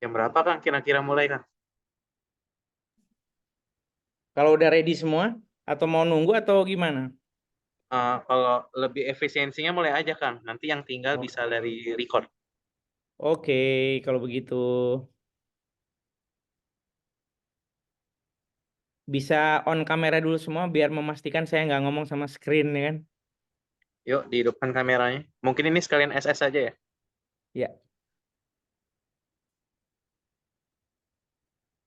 Jam berapa Kang kira-kira mulai Kang? Kalau udah ready semua, atau mau nunggu atau gimana? Kalau lebih efisiensinya mulai aja Kang. Nanti yang tinggal Oh, bisa dari record. oke, kalau begitu bisa on kamera dulu semua biar memastikan saya nggak ngomong sama screen ya kan? Yuk, dihidupkan kameranya. Mungkin ini sekalian SS aja ya. Ya.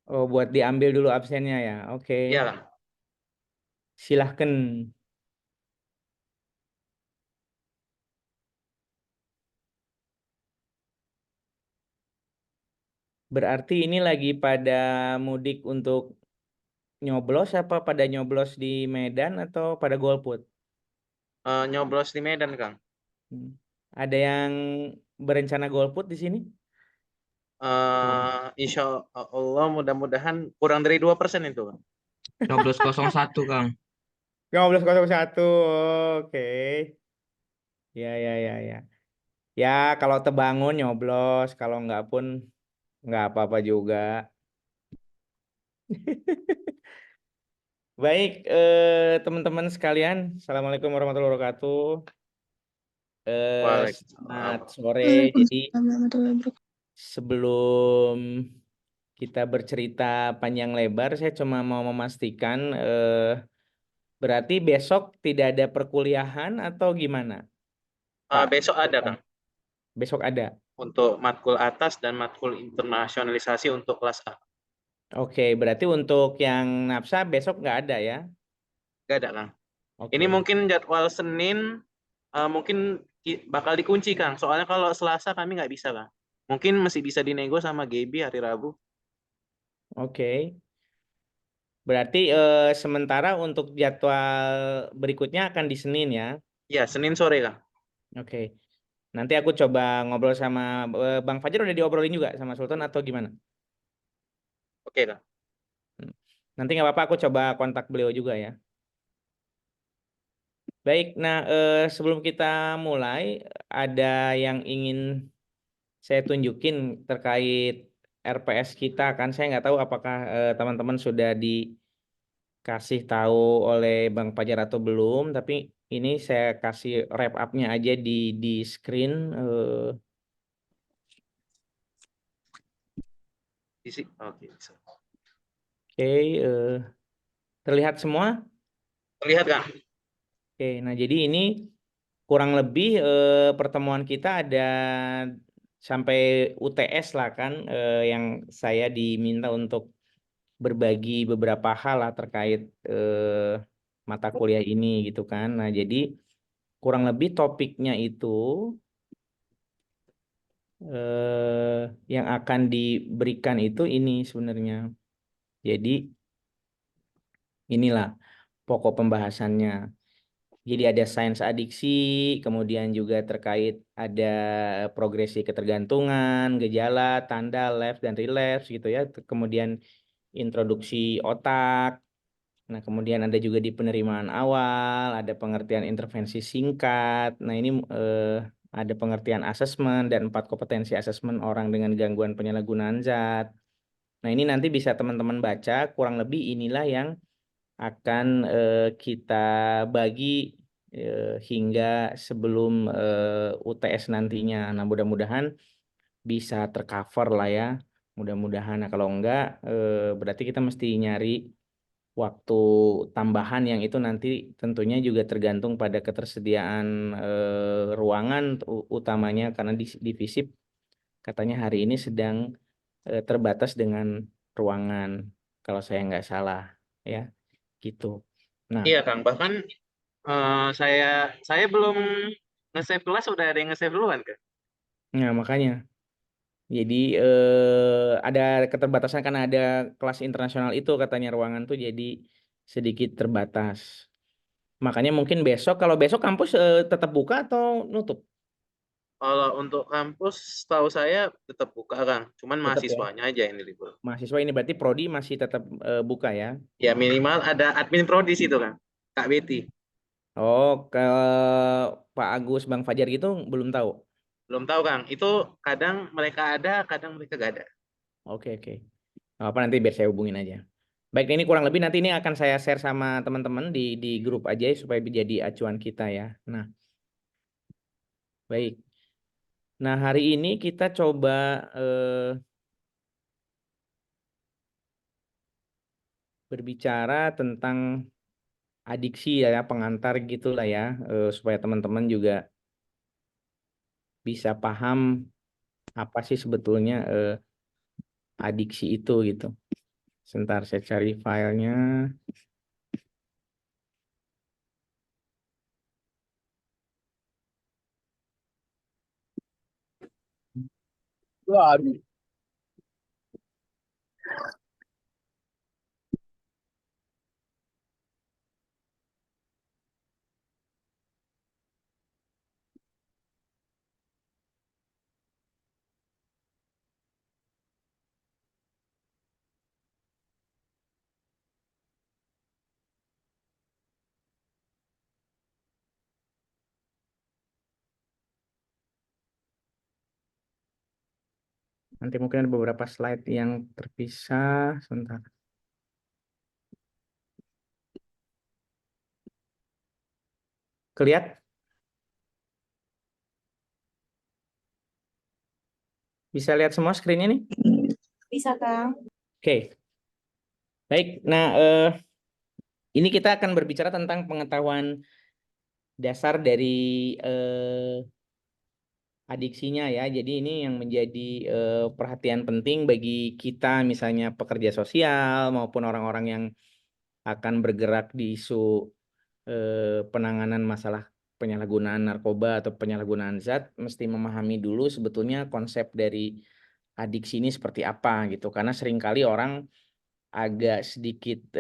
Oh, buat diambil dulu absennya ya. Oke, Iya Kang. silahkan. Berarti ini lagi pada mudik untuk nyoblos apa pada nyoblos di Medan atau pada golput? Nyoblos di Medan Kang. Hmm. Ada yang berencana golput di sini? Insya Allah mudah-mudahan kurang dari 2% itu Kang. Coblos 01 Kang. 1501. Oke. Ya, ya, ya, ya. Ya, kalau terbangun nyoblos, kalau nggak pun nggak apa-apa juga. Baik, teman-teman sekalian, Assalamualaikum warahmatullahi wabarakatuh. Selamat Waalaikumsalam. sore. Jadi Waalaikumsalam warahmatullahi wabarakatuh. sebelum kita bercerita panjang lebar, saya cuma mau memastikan, berarti besok tidak ada perkuliahan atau gimana, Pak? Besok ada Kang. Besok ada. Untuk matkul atas dan matkul internasionalisasi untuk kelas A. Oke, berarti untuk yang nafsa besok nggak ada ya? Gak ada Kang. Ini Oke, mungkin jadwal Senin mungkin bakal dikunci Kang. Soalnya kalau Selasa kami nggak bisa Kang. Mungkin masih bisa dinego sama Gaby hari Rabu. oke. Berarti sementara untuk jadwal berikutnya akan di Senin ya? Ya, Senin sore Kang. Oke. Nanti aku coba ngobrol sama Bang Fajar, udah diobrolin juga sama Sultan atau gimana? Oke Kang. Hmm. Nanti nggak apa-apa, aku coba kontak beliau juga ya. Baik, nah sebelum kita mulai, ada yang ingin saya tunjukin terkait RPS kita kan. Saya nggak tahu apakah teman-teman sudah dikasih tahu oleh Bang Fajar atau belum, tapi ini saya kasih wrap up-nya aja di screen. Oke, bisa. Oke, terlihat semua? Lihat Kang. Oke, nah jadi ini kurang lebih pertemuan kita ada sampai UTS lah kan, yang saya diminta untuk berbagi beberapa hal lah terkait mata kuliah ini gitu kan. Nah jadi kurang lebih topiknya itu yang akan diberikan itu ini sebenarnya. Jadi inilah pokok pembahasannya. Jadi ada sains adiksi, kemudian juga terkait ada progresi ketergantungan, gejala, tanda, relapse dan relapse gitu ya. Kemudian introduksi otak. Nah, kemudian ada juga di penerimaan awal, ada pengertian intervensi singkat. Nah, ini ada pengertian asesmen dan 4 kompetensi asesmen orang dengan gangguan penyalahgunaan zat. Nah, ini nanti bisa teman-teman baca, kurang lebih inilah yang akan kita bagi hingga sebelum UTS nantinya. Nah, mudah-mudahan bisa tercover lah ya. Mudah-mudahan. Nah, kalau enggak, berarti kita mesti nyari waktu tambahan yang itu nanti tentunya juga tergantung pada ketersediaan ruangan utamanya karena di FISIP katanya hari ini sedang terbatas dengan ruangan kalau saya nggak salah ya gitu. Nah, Iya Kang. Bahkan saya belum nge-save kelas, udah ada yang nge-save duluan Kang. nah makanya jadi ada keterbatasan karena ada kelas internasional itu katanya ruangan tuh jadi sedikit terbatas. Makanya mungkin besok, kalau besok kampus tetap buka atau nutup? Kalau untuk kampus, tahu saya tetap buka Kang. Cuman Tetap ya. mahasiswanya aja yang libur. Mahasiswa ini berarti prodi masih tetap buka ya. Ya minimal ada admin prodi situ Kang. Kak Betty. Oh, ke Pak Agus, Bang Fajar gitu belum tahu. Belum tahu Kang. Itu kadang mereka ada, kadang mereka gak ada. Oke, oke. Nggak apa nanti biar saya hubungin aja. Baik, ini kurang lebih nanti ini akan saya share sama teman-teman di grup aja ya, supaya jadi acuan kita ya. Nah, baik. Nah, hari ini kita coba berbicara tentang adiksi ya, pengantar gitulah ya, supaya teman-teman juga bisa paham apa sih sebetulnya adiksi itu gitu. Sebentar saya cari filenya. Waduh. Nanti mungkin ada beberapa slide yang terpisah. Sebentar. Kelihat? Bisa lihat semua screen ini? Bisa, Kang. Oke. Baik. Nah, ini kita akan berbicara tentang pengetahuan dasar dari adiksinya ya. Jadi ini yang menjadi perhatian penting bagi kita, misalnya pekerja sosial maupun orang-orang yang akan bergerak di isu penanganan masalah penyalahgunaan narkoba atau penyalahgunaan zat, mesti memahami dulu sebetulnya konsep dari adiksi ini seperti apa gitu. Karena seringkali orang agak sedikit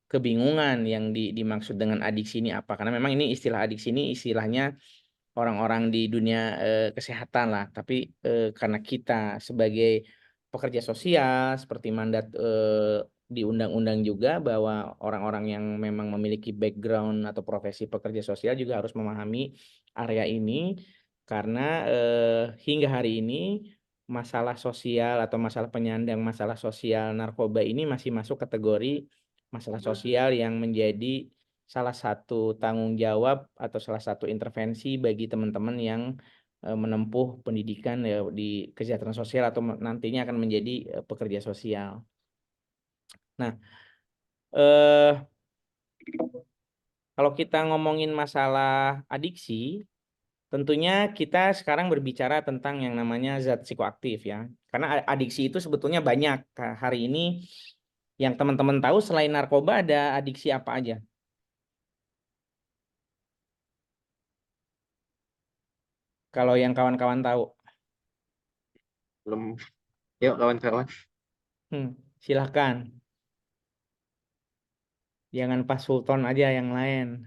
kebingungan yang dimaksud dengan adiksi ini apa. Karena memang ini istilah adiksi ini istilahnya orang-orang di dunia kesehatan lah. Tapi karena kita sebagai pekerja sosial seperti mandat di undang-undang juga bahwa orang-orang yang memang memiliki background atau profesi pekerja sosial juga harus memahami area ini karena hingga hari ini masalah sosial atau masalah penyandang masalah sosial narkoba ini masih masuk kategori masalah sosial yang menjadi salah satu tanggung jawab atau salah satu intervensi bagi teman-teman yang menempuh pendidikan ya di kesejahteraan sosial atau nantinya akan menjadi pekerja sosial. Nah, kalau kita ngomongin masalah adiksi, tentunya kita sekarang berbicara tentang yang namanya zat psikoaktif ya. Karena adiksi itu sebetulnya banyak. Hari ini yang teman-teman tahu selain narkoba ada adiksi apa aja? Kalau yang kawan-kawan tahu. Belum. Yuk kawan-kawan. Silahkan. Jangan pas Sultan aja yang lain.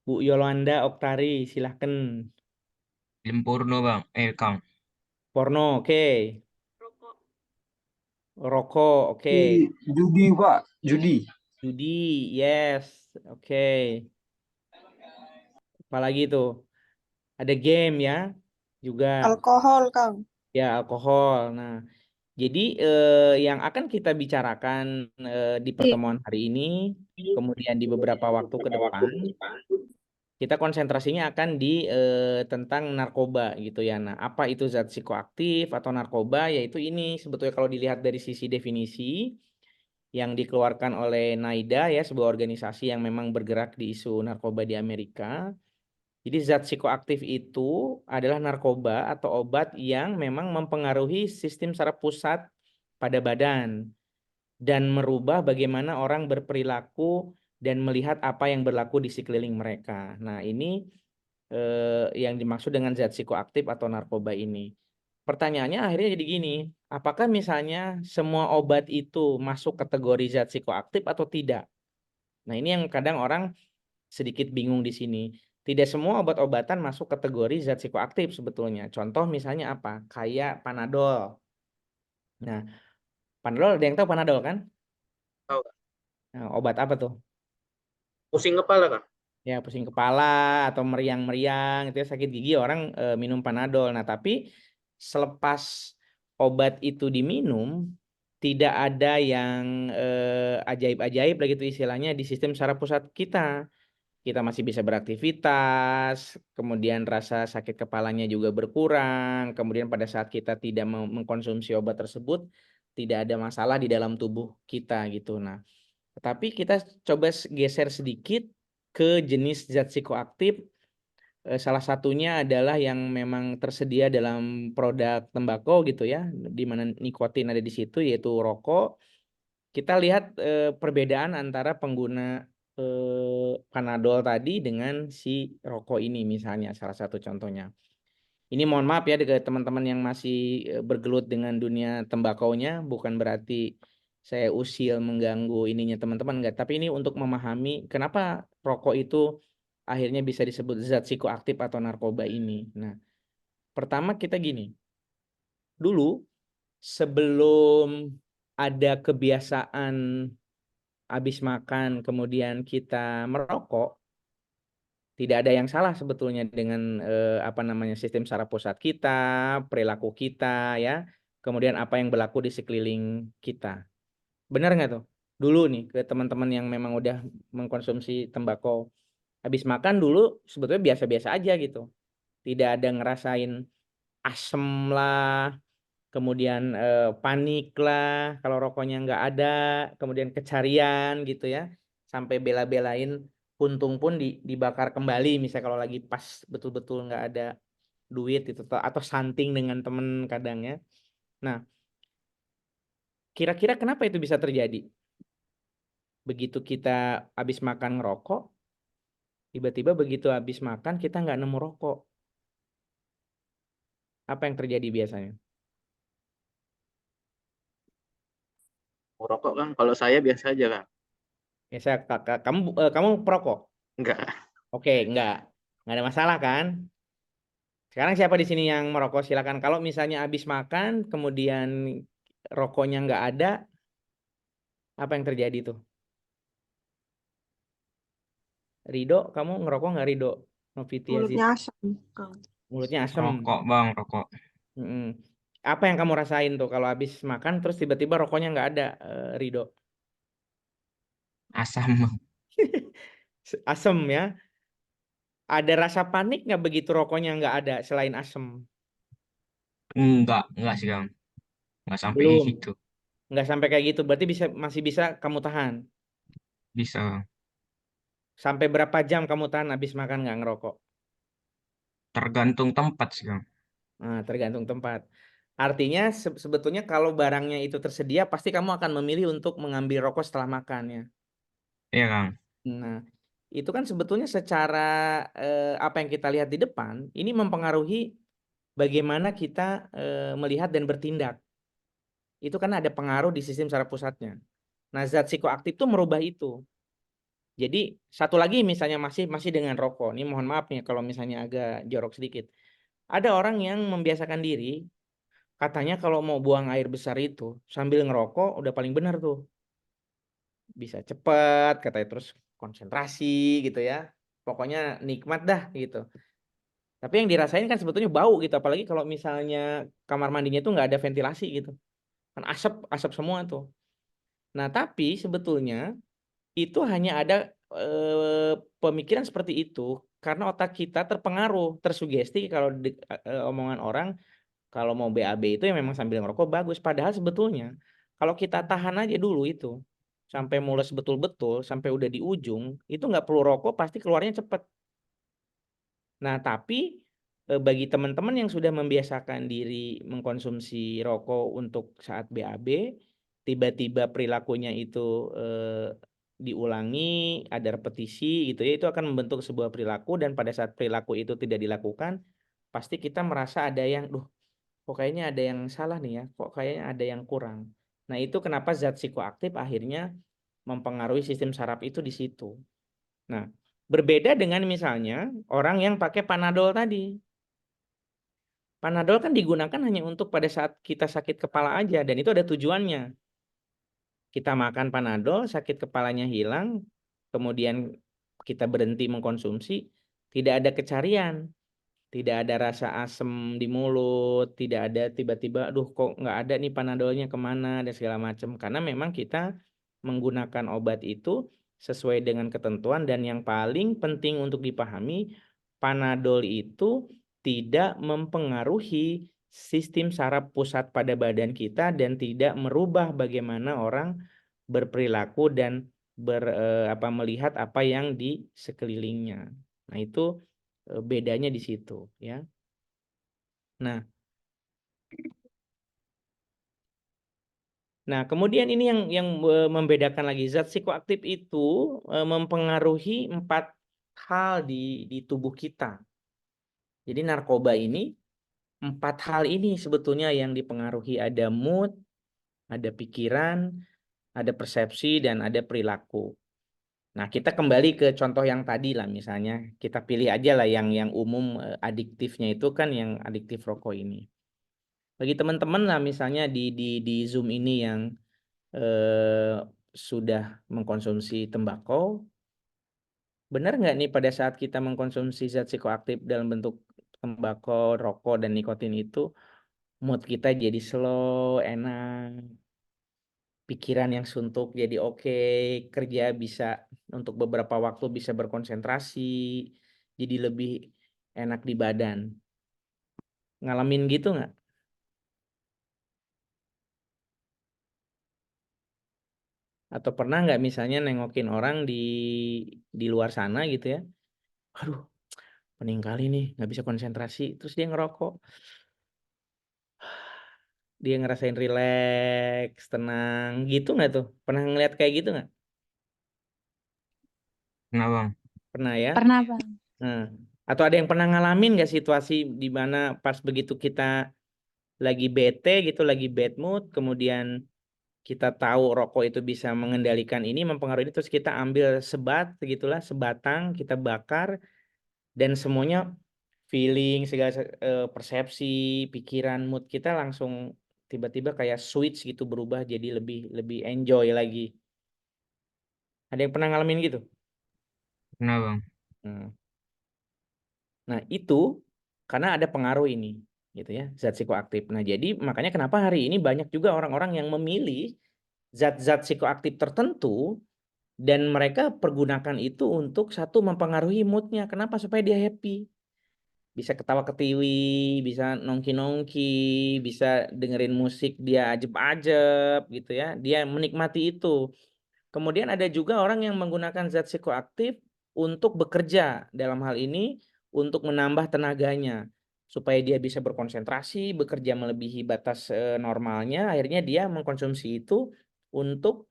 Bu Yolanda Oktari, silahkan. Film porno bang. Kang. Porno, oke. Rokok, oke. Judi, Pak. Judi. Judi, yes, oke. Apalagi tuh? Ada game ya, juga. Alkohol, Kang. Ya, alkohol. Nah, jadi yang akan kita bicarakan di pertemuan hari ini, kemudian di beberapa waktu ke depan, kita konsentrasinya akan di tentang narkoba gitu ya. Nah, apa itu zat psikoaktif atau narkoba? Yaitu ini sebetulnya kalau dilihat dari sisi definisi yang dikeluarkan oleh NIDA ya, sebuah organisasi yang memang bergerak di isu narkoba di Amerika. Jadi zat psikoaktif itu adalah narkoba atau obat yang memang mempengaruhi sistem saraf pusat pada badan dan merubah bagaimana orang berperilaku dan melihat apa yang berlaku di sekeliling mereka. Nah, ini yang dimaksud dengan zat psikoaktif atau narkoba ini. Pertanyaannya akhirnya jadi gini, apakah misalnya semua obat itu masuk kategori zat psikoaktif atau tidak? Nah, ini yang kadang orang sedikit bingung di sini. Tidak semua obat-obatan masuk kategori zat psikoaktif sebetulnya. Contoh misalnya apa? Kayak Panadol. Nah, Panadol ada yang tahu Panadol kan? Tahu. Nah, obat apa tuh? Pusing kepala kan? Ya, pusing kepala atau meriang-meriang itu ya, sakit gigi orang minum Panadol. Nah, tapi selepas obat itu diminum, tidak ada yang ajaib-ajaib lah gitu istilahnya di sistem saraf pusat kita. Kita masih bisa beraktivitas, kemudian rasa sakit kepalanya juga berkurang, kemudian pada saat kita tidak mengkonsumsi obat tersebut, tidak ada masalah di dalam tubuh kita gitu. Nah, tetapi kita coba geser sedikit ke jenis zat psikoaktif. Salah satunya adalah yang memang tersedia dalam produk tembakau gitu ya, di mana nikotin ada di situ yaitu rokok. Kita lihat perbedaan antara pengguna Panadol tadi dengan si rokok ini misalnya salah satu contohnya. Ini mohon maaf ya ke teman-teman yang masih bergelut dengan dunia tembakaunya, bukan berarti saya usil mengganggu ininya teman-teman enggak, tapi ini untuk memahami kenapa rokok itu akhirnya bisa disebut zat psikoaktif atau narkoba ini. Nah, pertama kita gini. Dulu sebelum ada kebiasaan habis makan kemudian kita merokok, tidak ada yang salah sebetulnya dengan apa namanya sistem saraf pusat kita, perilaku kita ya, kemudian apa yang berlaku di sekeliling kita. Benar nggak tuh? Dulu nih ke teman-teman yang memang udah mengkonsumsi tembakau, habis makan dulu sebetulnya biasa-biasa aja gitu. Tidak ada ngerasain asem lah, kemudian panik lah kalau rokoknya nggak ada, kemudian kecarian gitu ya, sampai bela-belain puntung pun dibakar kembali misalnya kalau lagi pas betul-betul nggak ada duit itu atau santing dengan temen kadang ya. Nah, kira-kira kenapa itu bisa terjadi? Begitu kita habis makan ngerokok, tiba-tiba begitu habis makan kita nggak nemu rokok. Apa yang terjadi biasanya? Rokok Kang, kalau saya biasa aja Kang. Biasa kamu perokok? Enggak. Oke, nggak ada masalah kan? Sekarang siapa di sini yang merokok? Silakan. Kalau misalnya habis makan, kemudian rokoknya nggak ada, apa yang terjadi tuh? Rido, kamu ngerokok nggak Rido? Novitiasis. Mulutnya asam, Kang. Mulutnya asem. Rokok bang, rokok. Mm-mm. Apa yang kamu rasain tuh kalau habis makan terus tiba-tiba rokoknya nggak ada, Rido? Asam bang. Asem ya. Ada rasa panik nggak begitu rokoknya nggak ada selain asem? Enggak sih bang. Enggak sampai Belum. gitu. Nggak sampai kayak gitu. Berarti masih bisa kamu tahan. Bisa bang. Sampai berapa jam kamu tahan habis makan nggak ngerokok? Tergantung tempat sih bang. Nah, tergantung tempat. Artinya sebetulnya kalau barangnya itu tersedia, pasti kamu akan memilih untuk mengambil rokok setelah makan ya. Iya kang. Nah, itu kan sebetulnya secara apa yang kita lihat di depan, ini mempengaruhi bagaimana kita melihat dan bertindak. Itu kan ada pengaruh di sistem saraf pusatnya. Nah, zat psikoaktif itu merubah itu. Jadi satu lagi misalnya masih dengan rokok. Ini mohon maaf nih kalau misalnya agak jorok sedikit. Ada orang yang membiasakan diri. Katanya kalau mau buang air besar itu sambil ngerokok udah paling benar tuh. Bisa cepet katanya terus konsentrasi gitu ya. Pokoknya nikmat dah gitu. Tapi yang dirasain kan sebetulnya bau gitu. Apalagi kalau misalnya kamar mandinya tuh nggak ada ventilasi gitu. Kan asap semua tuh. Nah tapi sebetulnya itu hanya ada pemikiran seperti itu karena otak kita terpengaruh, tersugesti kalau omongan orang. Kalau mau BAB itu ya memang sambil ngerokok bagus. Padahal sebetulnya kalau kita tahan aja dulu itu sampai mules betul-betul, sampai udah di ujung, itu nggak perlu rokok, pasti keluarnya cepet. Nah, tapi bagi teman-teman yang sudah membiasakan diri mengkonsumsi rokok untuk saat BAB, tiba-tiba perilakunya itu diulangi, ada repetisi gitu ya, itu akan membentuk sebuah perilaku dan pada saat perilaku itu tidak dilakukan, pasti kita merasa ada yang, duh, kok kayaknya ada yang salah nih ya, kok kayaknya ada yang kurang. Nah, itu kenapa zat psikoaktif akhirnya mempengaruhi sistem saraf itu di situ. Nah, berbeda dengan misalnya orang yang pakai Panadol tadi. Panadol kan digunakan hanya untuk pada saat kita sakit kepala aja dan itu ada tujuannya. Kita makan Panadol, sakit kepalanya hilang, kemudian kita berhenti mengkonsumsi, tidak ada kecarian. tidak ada rasa asem di mulut, tidak ada tiba-tiba, aduh kok nggak ada nih panadolnya kemana dan segala macam. Karena memang kita menggunakan obat itu sesuai dengan ketentuan dan yang paling penting untuk dipahami, panadol itu tidak mempengaruhi sistem saraf pusat pada badan kita dan tidak merubah bagaimana orang berperilaku dan melihat apa yang di sekelilingnya. Nah, itu bedanya di situ ya. Nah, kemudian ini yang membedakan lagi, zat psikoaktif itu mempengaruhi 4 hal di tubuh kita. Jadi narkoba ini 4 hal ini sebetulnya yang dipengaruhi, ada mood, ada pikiran, ada persepsi, dan ada perilaku. Nah, kita kembali ke contoh yang tadi lah, misalnya kita pilih aja lah yang umum adiktifnya itu kan yang adiktif rokok ini. Bagi teman-teman lah misalnya di Zoom ini yang sudah mengkonsumsi tembakau, benar nggak nih pada saat kita mengkonsumsi zat psikoaktif dalam bentuk tembakau, rokok, dan nikotin itu, mood kita jadi slow, enak, pikiran yang suntuk jadi oke, kerja bisa untuk beberapa waktu bisa berkonsentrasi, jadi lebih enak di badan. Ngalamin gitu nggak? Atau pernah nggak misalnya nengokin orang di luar sana gitu ya, aduh pening kali nih nggak bisa konsentrasi, terus dia ngerokok, dia ngerasain rileks, tenang gitu nggak tuh? Pernah ngeliat kayak gitu nggak? Nah, Bang. Pernah ya? Pernah, Bang. Nah, atau ada yang pernah ngalamin nggak situasi di mana pas begitu kita lagi bete gitu, lagi bad mood, kemudian kita tahu rokok itu bisa mengendalikan ini, mempengaruhi ini, terus kita ambil gitulah, sebatang, kita bakar, dan semuanya feeling, segala persepsi, pikiran, mood kita langsung tiba-tiba kayak switch gitu, berubah jadi lebih enjoy lagi. Ada yang pernah ngalamin gitu? Nah, Bang. Nah, itu karena ada pengaruh ini gitu ya, zat psikoaktif. Nah, jadi makanya kenapa hari ini banyak juga orang-orang yang memilih zat-zat psikoaktif tertentu dan mereka pergunakan itu untuk satu mempengaruhi moodnya. Kenapa? Supaya dia happy. Bisa ketawa-ketiwi, bisa nongki-nongki, bisa dengerin musik dia ajeb-ajeb gitu ya. Dia menikmati itu. Kemudian ada juga orang yang menggunakan zat psikoaktif untuk bekerja, dalam hal ini untuk menambah tenaganya supaya dia bisa berkonsentrasi, bekerja melebihi batas normalnya. Akhirnya dia mengkonsumsi itu untuk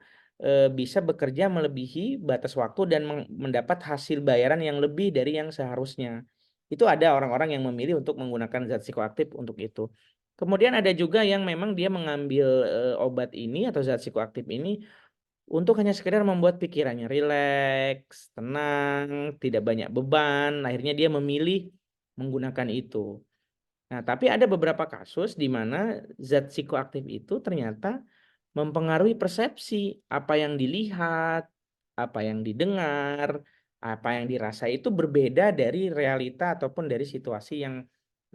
bisa bekerja melebihi batas waktu dan mendapat hasil bayaran yang lebih dari yang seharusnya. Itu ada orang-orang yang memilih untuk menggunakan zat psikoaktif untuk itu. Kemudian ada juga yang memang dia mengambil obat ini atau zat psikoaktif ini untuk hanya sekedar membuat pikirannya rileks, tenang, tidak banyak beban, akhirnya dia memilih menggunakan itu. Nah, tapi ada beberapa kasus di mana zat psikoaktif itu ternyata mempengaruhi persepsi, apa yang dilihat, apa yang didengar, apa yang dirasa itu berbeda dari realita ataupun dari situasi yang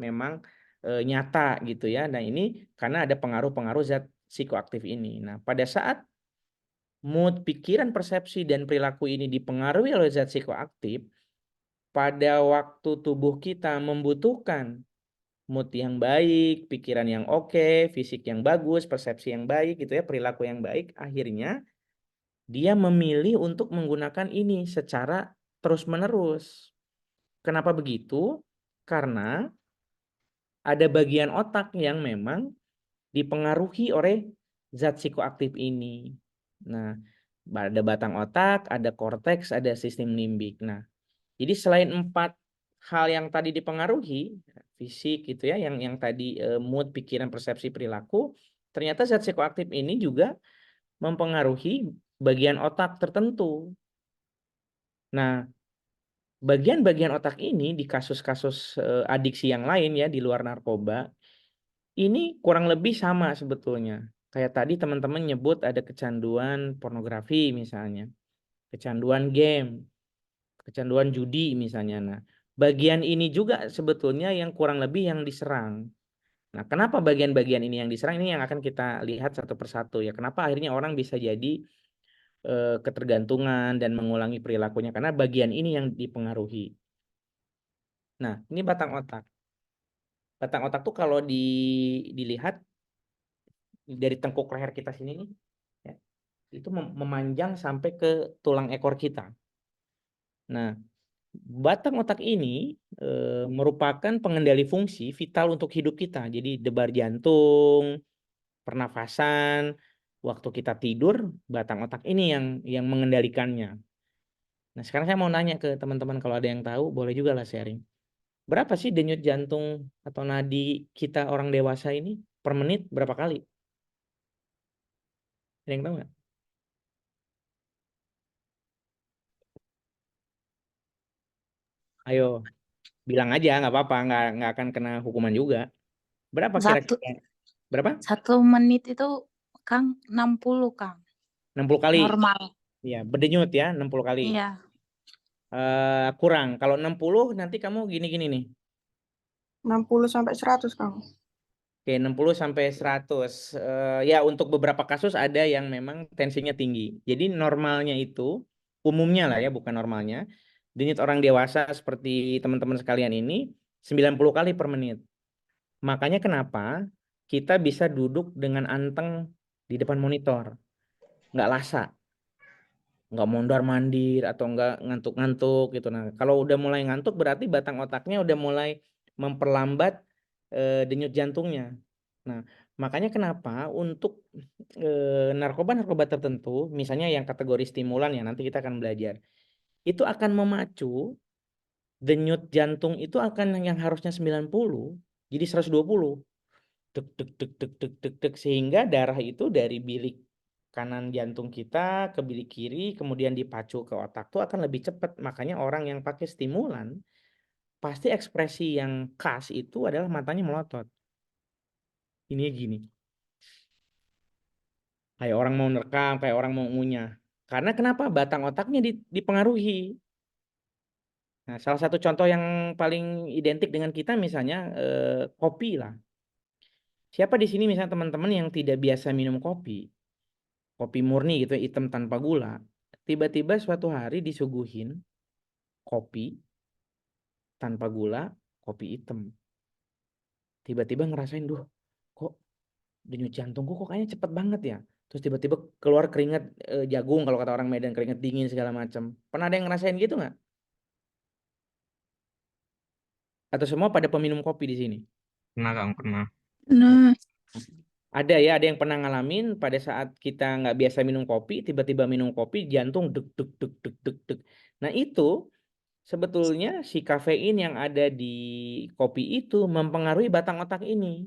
memang nyata gitu ya. Nah, ini karena ada pengaruh-pengaruh zat psikoaktif ini. Nah, pada saat mood, pikiran, persepsi, dan perilaku ini dipengaruhi oleh zat psikoaktif, pada waktu tubuh kita membutuhkan mood yang baik, pikiran yang oke, fisik yang bagus, persepsi yang baik gitu ya, perilaku yang baik, akhirnya dia memilih untuk menggunakan ini secara terus-menerus. Kenapa begitu? Karena ada bagian otak yang memang dipengaruhi oleh zat psikoaktif ini. Nah, ada batang otak, ada korteks, ada sistem limbik. Nah, jadi selain 4 hal yang tadi dipengaruhi, fisik gitu ya, yang tadi mood, pikiran, persepsi, perilaku, ternyata zat psikoaktif ini juga mempengaruhi bagian otak tertentu. Nah, bagian-bagian otak ini di kasus-kasus adiksi yang lain ya di luar narkoba, ini kurang lebih sama sebetulnya. Kayak tadi teman-teman nyebut ada kecanduan pornografi misalnya, kecanduan game, kecanduan judi misalnya. Nah, bagian ini juga sebetulnya yang kurang lebih yang diserang. Nah, kenapa bagian-bagian ini yang diserang, ini yang akan kita lihat satu persatu ya. Kenapa akhirnya orang bisa jadi ketergantungan dan mengulangi perilakunya karena bagian ini yang dipengaruhi. Nah, ini batang otak. Batang otak tuh kalau dilihat dari tengkuk leher kita sini nih, ya, itu memanjang sampai ke tulang ekor kita. Nah, batang otak ini merupakan pengendali fungsi vital untuk hidup kita. Jadi debar jantung, pernafasan, waktu kita tidur, batang otak ini yang mengendalikannya. Nah, sekarang saya mau nanya ke teman-teman, kalau ada yang tahu boleh juga lah sharing. Berapa sih denyut jantung atau nadi kita orang dewasa ini per menit berapa kali? Ada yang tahu nggak? Ayo, bilang aja, nggak apa-apa, nggak akan kena hukuman juga. Berapa Satu kira-kira? Berapa? 1 menit itu Kang 60 Kang. 60 kali. Normal. Ya, berdenyut ya, 60 kali. Iya. Kurang. Kalau 60 nanti kamu gini-gini nih. 60 sampai 100, Kang. Oke, 60 sampai 100. Ya, untuk beberapa kasus ada yang memang tensinya tinggi. Jadi normalnya itu, umumnya lah ya, bukan normalnya, denyut orang dewasa seperti teman-teman sekalian ini 90 kali per menit. Makanya kenapa kita bisa duduk dengan anteng di depan monitor. Nggak lasa. Nggak mondar-mandir atau nggak ngantuk-ngantuk gitu. Nah, kalau udah mulai ngantuk berarti batang otaknya udah mulai memperlambat denyut jantungnya. Nah, makanya kenapa untuk narkoba-narkoba tertentu, misalnya yang kategori stimulan ya, nanti kita akan belajar, itu akan memacu denyut jantung itu akan yang harusnya 90 jadi 120. Deg deg deg deg deg deg deg, sehingga darah itu dari bilik kanan jantung kita ke bilik kiri kemudian dipacu ke otak tuh akan lebih cepat. Makanya orang yang pakai stimulan pasti ekspresi yang khas itu adalah matanya melotot. Ini gini. Kayak orang mau nerekam, kayak orang mau ngunyah. Karena kenapa? Batang otaknya dipengaruhi. Nah, salah satu contoh yang paling identik dengan kita misalnya kopi lah. Siapa di sini misalnya teman-teman yang tidak biasa minum kopi murni gitu, hitam tanpa gula, tiba-tiba suatu hari disuguhin kopi tanpa gula, kopi hitam. Tiba-tiba ngerasain, duh, kok denyut jantungku kok kayaknya cepet banget ya. Terus tiba-tiba keluar keringat jagung, kalau kata orang Medan, keringat dingin segala macam. Pernah ada yang ngerasain gitu nggak? Atau semua pada peminum kopi di sini? Pernah Kang, pernah. Nah, Ada ya, ada yang pernah ngalamin pada saat kita nggak biasa minum kopi, tiba-tiba minum kopi, jantung deg deg deg deg deg deg. Nah itu sebetulnya si kafein yang ada di kopi itu mempengaruhi batang otak ini.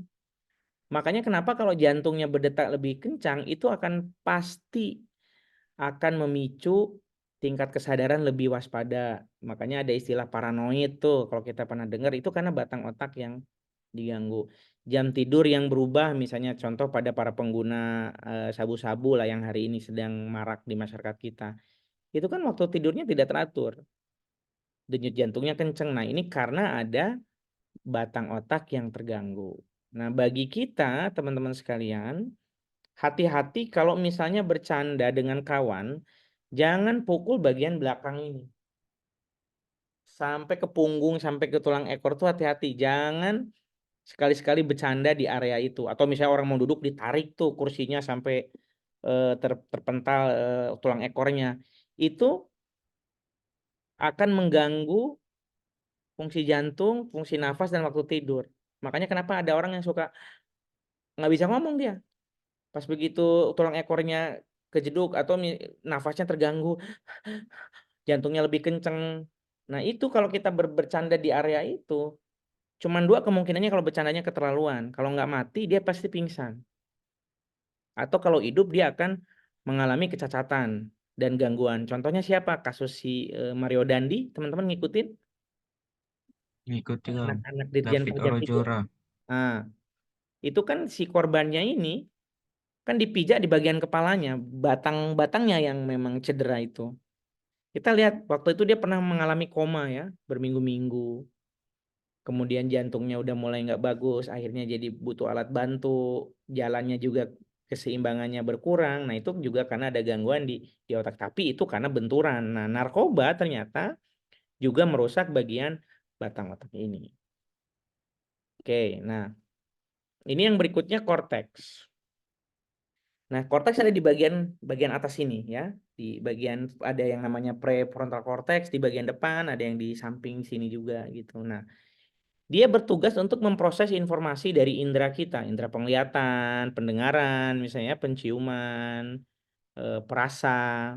Makanya kenapa kalau jantungnya berdetak lebih kencang itu akan pasti akan memicu tingkat kesadaran lebih waspada. Makanya ada istilah paranoid tuh kalau kita pernah dengar, itu karena batang otak yang diganggu. Jam tidur yang berubah misalnya contoh pada para pengguna sabu-sabu lah yang hari ini sedang marak di masyarakat kita. Itu kan waktu tidurnya tidak teratur. Denyut jantungnya kenceng. Nah, ini karena ada batang otak yang terganggu. Nah, bagi kita, teman-teman sekalian, hati-hati kalau misalnya bercanda dengan kawan, jangan pukul bagian belakang ini. Sampai ke punggung, sampai ke tulang ekor tuh hati-hati. Jangan sekali-sekali bercanda di area itu. Atau misalnya orang mau duduk, ditarik tuh kursinya sampai terpental tulang ekornya. Itu akan mengganggu fungsi jantung, fungsi nafas, dan waktu tidur. Makanya kenapa ada orang yang suka nggak bisa ngomong dia. Pas begitu tulang ekornya kejeduk atau nafasnya terganggu, jantungnya lebih kenceng. Nah itu kalau kita bercanda di area itu, cuman dua kemungkinannya kalau bercandanya keterlaluan. Kalau nggak mati, dia pasti pingsan. Atau kalau hidup, dia akan mengalami kecacatan dan gangguan. Contohnya siapa? Kasus si Mario Dandi, teman-teman ngikutin? Ngikuti Kang. Anak-anak Dirjen David Pajak itu. Orojora. Nah, itu kan si korbannya ini kan dipijak di bagian kepalanya, batang-batangnya yang memang cedera itu. Kita lihat waktu itu dia pernah mengalami koma ya, berminggu-minggu. Kemudian jantungnya udah mulai nggak bagus, akhirnya jadi butuh alat bantu, jalannya juga keseimbangannya berkurang. Nah itu juga karena ada gangguan di otak. Tapi itu karena benturan. Nah narkoba ternyata juga merusak bagian batang otak ini. Oke, nah ini yang berikutnya korteks. Nah, korteks ada di bagian atas sini ya. Di bagian ada yang namanya prefrontal cortex di bagian depan, ada yang di samping sini juga gitu. Nah, dia bertugas untuk memproses informasi dari indera kita, indera penglihatan, pendengaran, misalnya penciuman, perasa,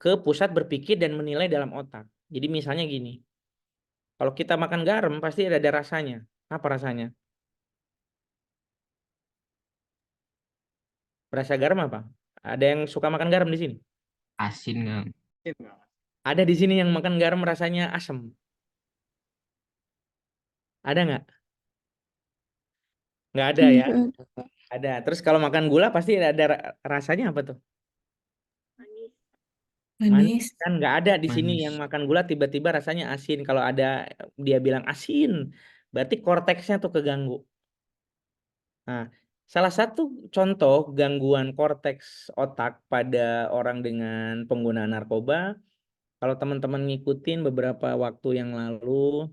ke pusat berpikir dan menilai dalam otak. Jadi misalnya gini, kalau kita makan garam pasti ada rasanya. Apa rasanya? Rasa garam apa? Ada yang suka makan garam di sini? Asin, Kang. Ada di sini yang makan garam rasanya asam. Ada nggak? Nggak ada ya? Enggak ada. Ada. Terus kalau makan gula pasti ada rasanya apa tuh? Manis kan nggak ada di sini yang Manis. makan gula tiba-tiba rasanya asin. Kalau ada dia bilang asin, berarti korteksnya tuh keganggu. Nah, salah satu contoh gangguan korteks otak pada orang dengan penggunaan narkoba, kalau teman-teman ngikutin beberapa waktu yang lalu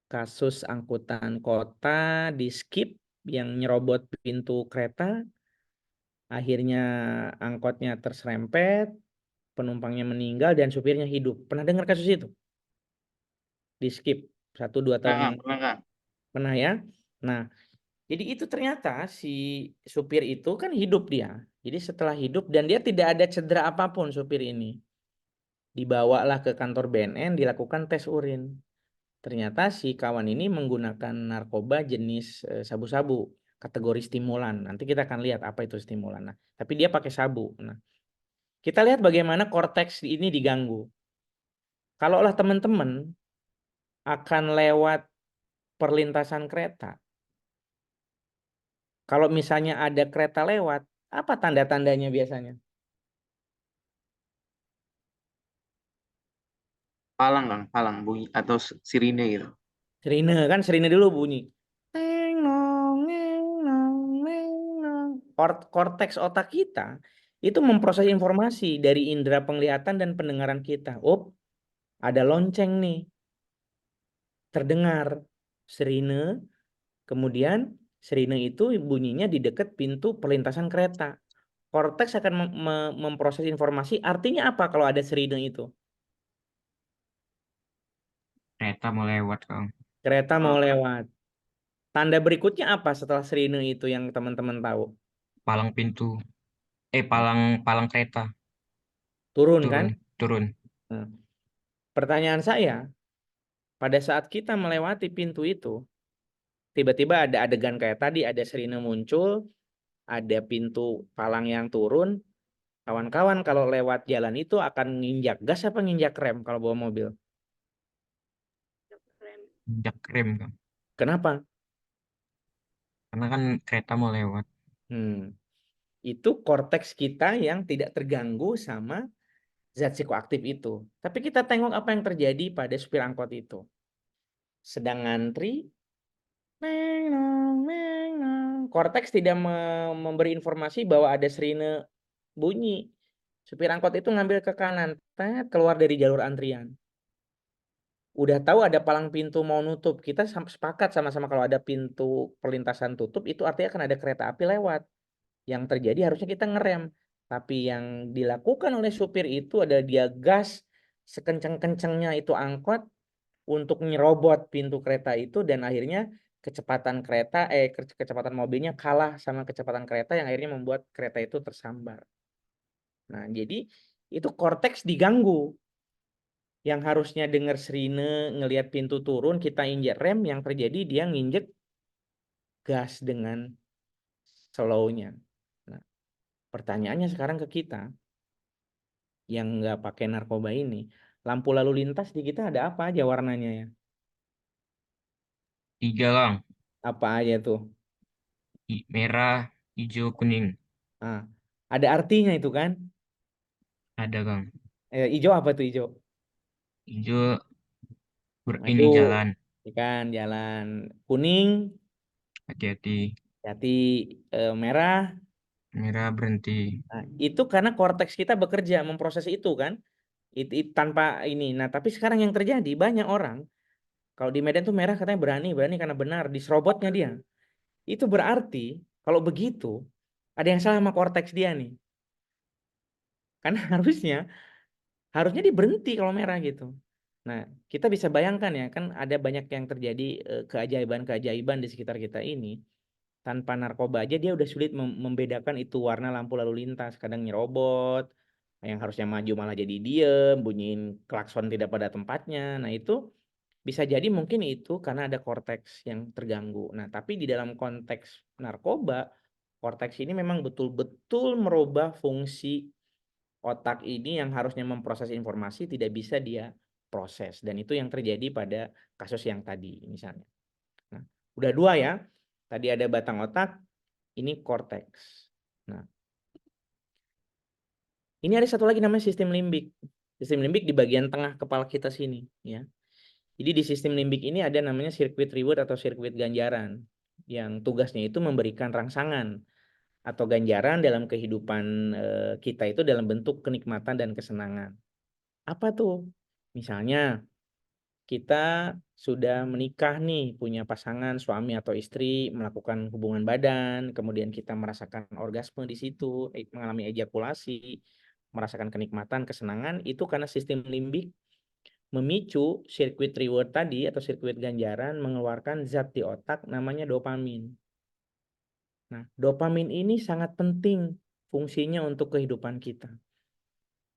kasus angkutan kota di skip yang nyerobot pintu kereta, akhirnya angkotnya terserempet, penumpangnya meninggal dan supirnya hidup. Pernah dengar kasus itu? Di skip 1-2 tahun yang Pernah, Kang. pernah ya. Nah, jadi itu ternyata si supir itu kan hidup dia. Jadi setelah hidup dan dia tidak ada cedera apapun supir ini. Dibawalah ke kantor BNN, dilakukan tes urin. Ternyata si kawan ini menggunakan narkoba jenis sabu-sabu, kategori stimulan. Nanti kita akan lihat apa itu stimulan. Nah, tapi dia pakai sabu. Nah, kita lihat bagaimana korteks ini diganggu. Kalaulah teman-teman akan lewat perlintasan kereta, kalau misalnya ada kereta lewat, apa tanda-tandanya biasanya? Palang, Kang, palang bunyi atau sirine gitu. Sirine kan, sirine dulu bunyi. Neng nong, neng nong, neng nong. Korteks otak kita itu memproses informasi dari indera penglihatan dan pendengaran kita. Oh, ada lonceng nih, terdengar sirine. Kemudian sirine itu bunyinya di dekat pintu perlintasan kereta. Korteks akan memproses informasi. Artinya apa kalau ada sirine itu? Kereta mau lewat, Kang. Kereta mau lewat. Tanda berikutnya apa setelah sirine itu yang teman-teman tahu? Palang pintu. Palang palang kereta. Turun kan? Turun, turun. Nah, pertanyaan saya, pada saat kita melewati pintu itu, tiba-tiba ada adegan kayak tadi, ada sirine muncul, ada pintu palang yang turun. Kawan-kawan kalau lewat jalan itu akan nginjak gas apa nginjak rem kalau bawa mobil? Injak rem, Kang. Kenapa? Karena kan kereta mau lewat. Itu korteks kita yang tidak terganggu sama zat psikoaktif itu. Tapi kita tengok apa yang terjadi pada supir angkot itu. Sedang ngantri, neng nong, neng nong. Korteks tidak memberi informasi bahwa ada sirine bunyi. Supir angkot itu ngambil ke kanan, keluar dari jalur antrian. Udah tahu ada palang pintu mau nutup. Kita sepakat sama-sama kalau ada pintu perlintasan tutup, itu artinya akan ada kereta api lewat. Yang terjadi harusnya kita ngerem. Tapi yang dilakukan oleh supir itu adalah dia gas sekencang-kencangnya itu angkot untuk nyerobot pintu kereta itu dan akhirnya kecepatan kereta kecepatan mobilnya kalah sama kecepatan kereta yang akhirnya membuat kereta itu tersambar. Nah, jadi itu korteks diganggu. Yang harusnya dengar sirine, ngelihat pintu turun, kita injek rem, yang terjadi dia nginjek gas dengan slow-nya. Nah, pertanyaannya sekarang ke kita yang nggak pakai narkoba ini, lampu lalu lintas di kita ada apa aja warnanya ya? 3, Kang. Apa aja tuh? Merah, hijau, kuning. Nah, ada artinya itu kan? Ada, Kang. Hijau apa tuh hijau? Hijau ini Maju, jalan, ikan jalan. Kuning, hati-hati. hati. Merah. Merah berhenti. Nah, itu karena korteks kita bekerja memproses itu kan. Tanpa ini. Nah, tapi sekarang yang terjadi banyak orang kalau di Medan tuh merah katanya berani, berani karena benar diserobotnya dia. Itu berarti kalau begitu ada yang salah sama korteks dia nih. Karena harusnya dia berhenti kalau merah gitu. Nah, kita bisa bayangkan ya, kan ada banyak yang terjadi keajaiban-keajaiban di sekitar kita ini. Tanpa narkoba aja dia udah sulit membedakan itu warna lampu lalu lintas. Kadang nyerobot, yang harusnya maju malah jadi diem, bunyiin klakson tidak pada tempatnya. Nah, itu bisa jadi mungkin itu karena ada korteks yang terganggu. Nah, tapi di dalam konteks narkoba, korteks ini memang betul-betul merubah fungsi otak ini yang harusnya memproses informasi tidak bisa dia proses. Dan itu yang terjadi pada kasus yang tadi misalnya. Nah, udah dua ya. Tadi ada batang otak, ini korteks. Nah, ini ada satu lagi namanya sistem limbik. Sistem limbik di bagian tengah kepala kita sini, ya. Jadi di sistem limbik ini ada namanya sirkuit reward atau sirkuit ganjaran yang tugasnya itu memberikan rangsangan atau ganjaran dalam kehidupan kita itu dalam bentuk kenikmatan dan kesenangan. Apa tuh? Misalnya kita sudah menikah nih, punya pasangan suami atau istri, melakukan hubungan badan, kemudian kita merasakan orgasme di situ, mengalami ejakulasi, merasakan kenikmatan, kesenangan, itu karena sistem limbik memicu sirkuit reward tadi atau sirkuit ganjaran mengeluarkan zat di otak namanya dopamin. Nah, dopamin ini sangat penting fungsinya untuk kehidupan kita.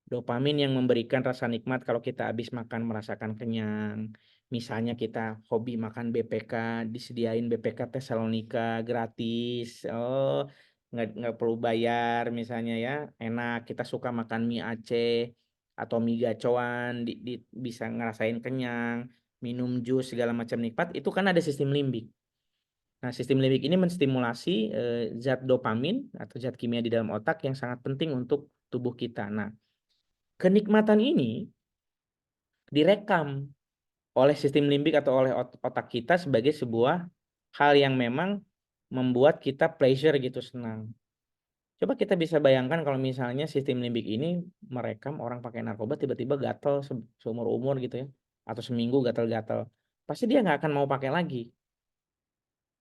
Dopamin yang memberikan rasa nikmat kalau kita habis makan merasakan kenyang. Misalnya kita hobi makan BPK, disediain BPK Tesalonika gratis. Oh, nggak perlu bayar misalnya ya. Enak, kita suka makan mie Aceh atau mie gacoan, bisa ngerasain kenyang, minum jus segala macam nikmat. Itu kan ada sistem limbik. Nah, sistem limbik ini menstimulasi zat dopamin atau zat kimia di dalam otak yang sangat penting untuk tubuh kita. Nah, kenikmatan ini direkam oleh sistem limbik atau oleh otak kita sebagai sebuah hal yang memang membuat kita pleasure gitu, senang. Coba kita bisa bayangkan kalau misalnya sistem limbik ini merekam orang pakai narkoba tiba-tiba gatel seumur umur gitu ya, atau seminggu gatel-gatel. Pasti dia nggak akan mau pakai lagi.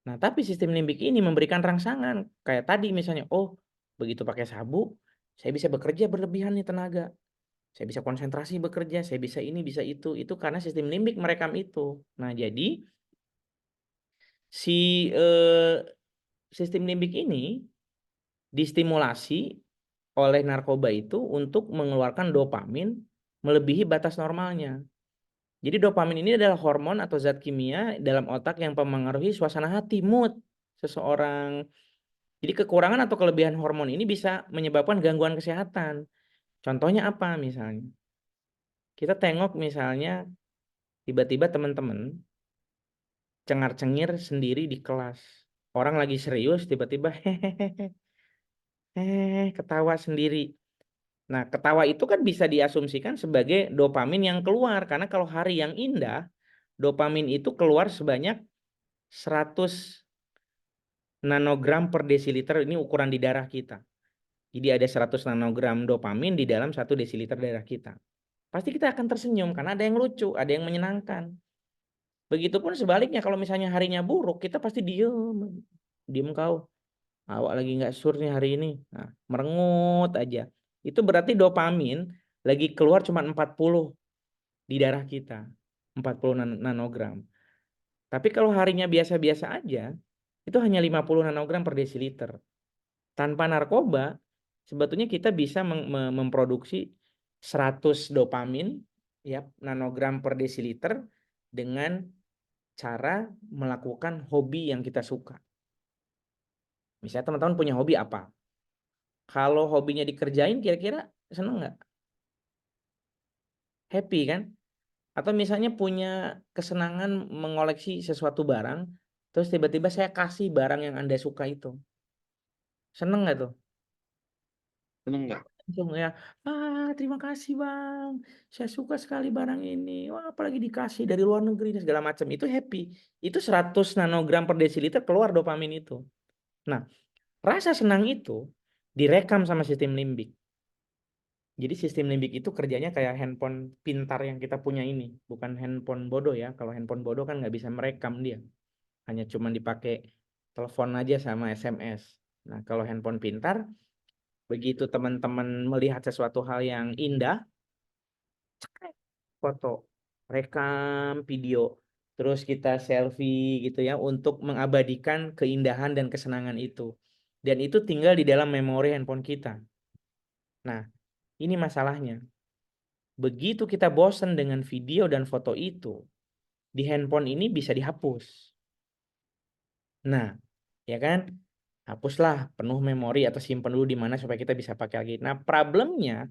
Nah, tapi sistem limbik ini memberikan rangsangan. Kayak tadi misalnya, oh begitu pakai sabu, saya bisa bekerja berlebihan nih tenaga. Saya bisa konsentrasi bekerja, saya bisa ini, bisa itu. Itu karena sistem limbik merekam itu. Nah, jadi si sistem limbik ini distimulasi oleh narkoba itu untuk mengeluarkan dopamin melebihi batas normalnya. Jadi dopamin ini adalah hormon atau zat kimia dalam otak yang mempengaruhi suasana hati, mood seseorang. Jadi kekurangan atau kelebihan hormon ini bisa menyebabkan gangguan kesehatan. Contohnya apa misalnya? Kita tengok misalnya tiba-tiba teman-teman cengar-cengir sendiri di kelas. Orang lagi serius tiba-tiba hehehe ketawa sendiri. Nah, ketawa itu kan bisa diasumsikan sebagai dopamin yang keluar karena kalau hari yang indah, dopamin itu keluar sebanyak 100 nanogram per desiliter, ini ukuran di darah kita. Jadi ada 100 nanogram dopamin di dalam 1 desiliter darah kita. Pasti kita akan tersenyum karena ada yang lucu, ada yang menyenangkan. Begitupun sebaliknya kalau misalnya harinya buruk, kita pasti diem kau. Awak lagi nggak sur nih hari ini. Nah, merengut aja. Itu berarti dopamin lagi keluar cuma 40 di darah kita. 40 nanogram. Tapi kalau harinya biasa-biasa aja, itu hanya 50 nanogram per desiliter. Tanpa narkoba, sebetulnya kita bisa memproduksi 100 dopamin ya, nanogram per desiliter dengan cara melakukan hobi yang kita suka. Misalnya teman-teman punya hobi apa? Kalau hobinya dikerjain kira-kira seneng nggak? Happy kan? Atau misalnya punya kesenangan mengoleksi sesuatu barang, terus tiba-tiba saya kasih barang yang Anda suka itu. Seneng nggak tuh? Seneng nggak? langsung ya, terima kasih bang, saya suka sekali barang ini, wah apalagi dikasih dari luar negeri dan segala macam, itu happy, itu 100 nanogram per desiliter keluar dopamin itu. Nah, rasa senang itu direkam sama sistem limbik. Jadi sistem limbik itu kerjanya kayak handphone pintar yang kita punya ini, bukan handphone bodoh ya. Kalau handphone bodoh kan nggak bisa merekam dia, hanya cuma dipakai telepon aja sama SMS. Nah, kalau handphone pintar, begitu teman-teman melihat sesuatu hal yang indah, cekrek, foto, rekam, video, terus kita selfie gitu ya untuk mengabadikan keindahan dan kesenangan itu. Dan itu tinggal di dalam memori handphone kita. Nah, ini masalahnya. Begitu kita bosan dengan video dan foto itu, di handphone ini bisa dihapus. Nah, ya kan? Hapuslah penuh memori atau simpan dulu di mana supaya kita bisa pakai lagi. Nah, problemnya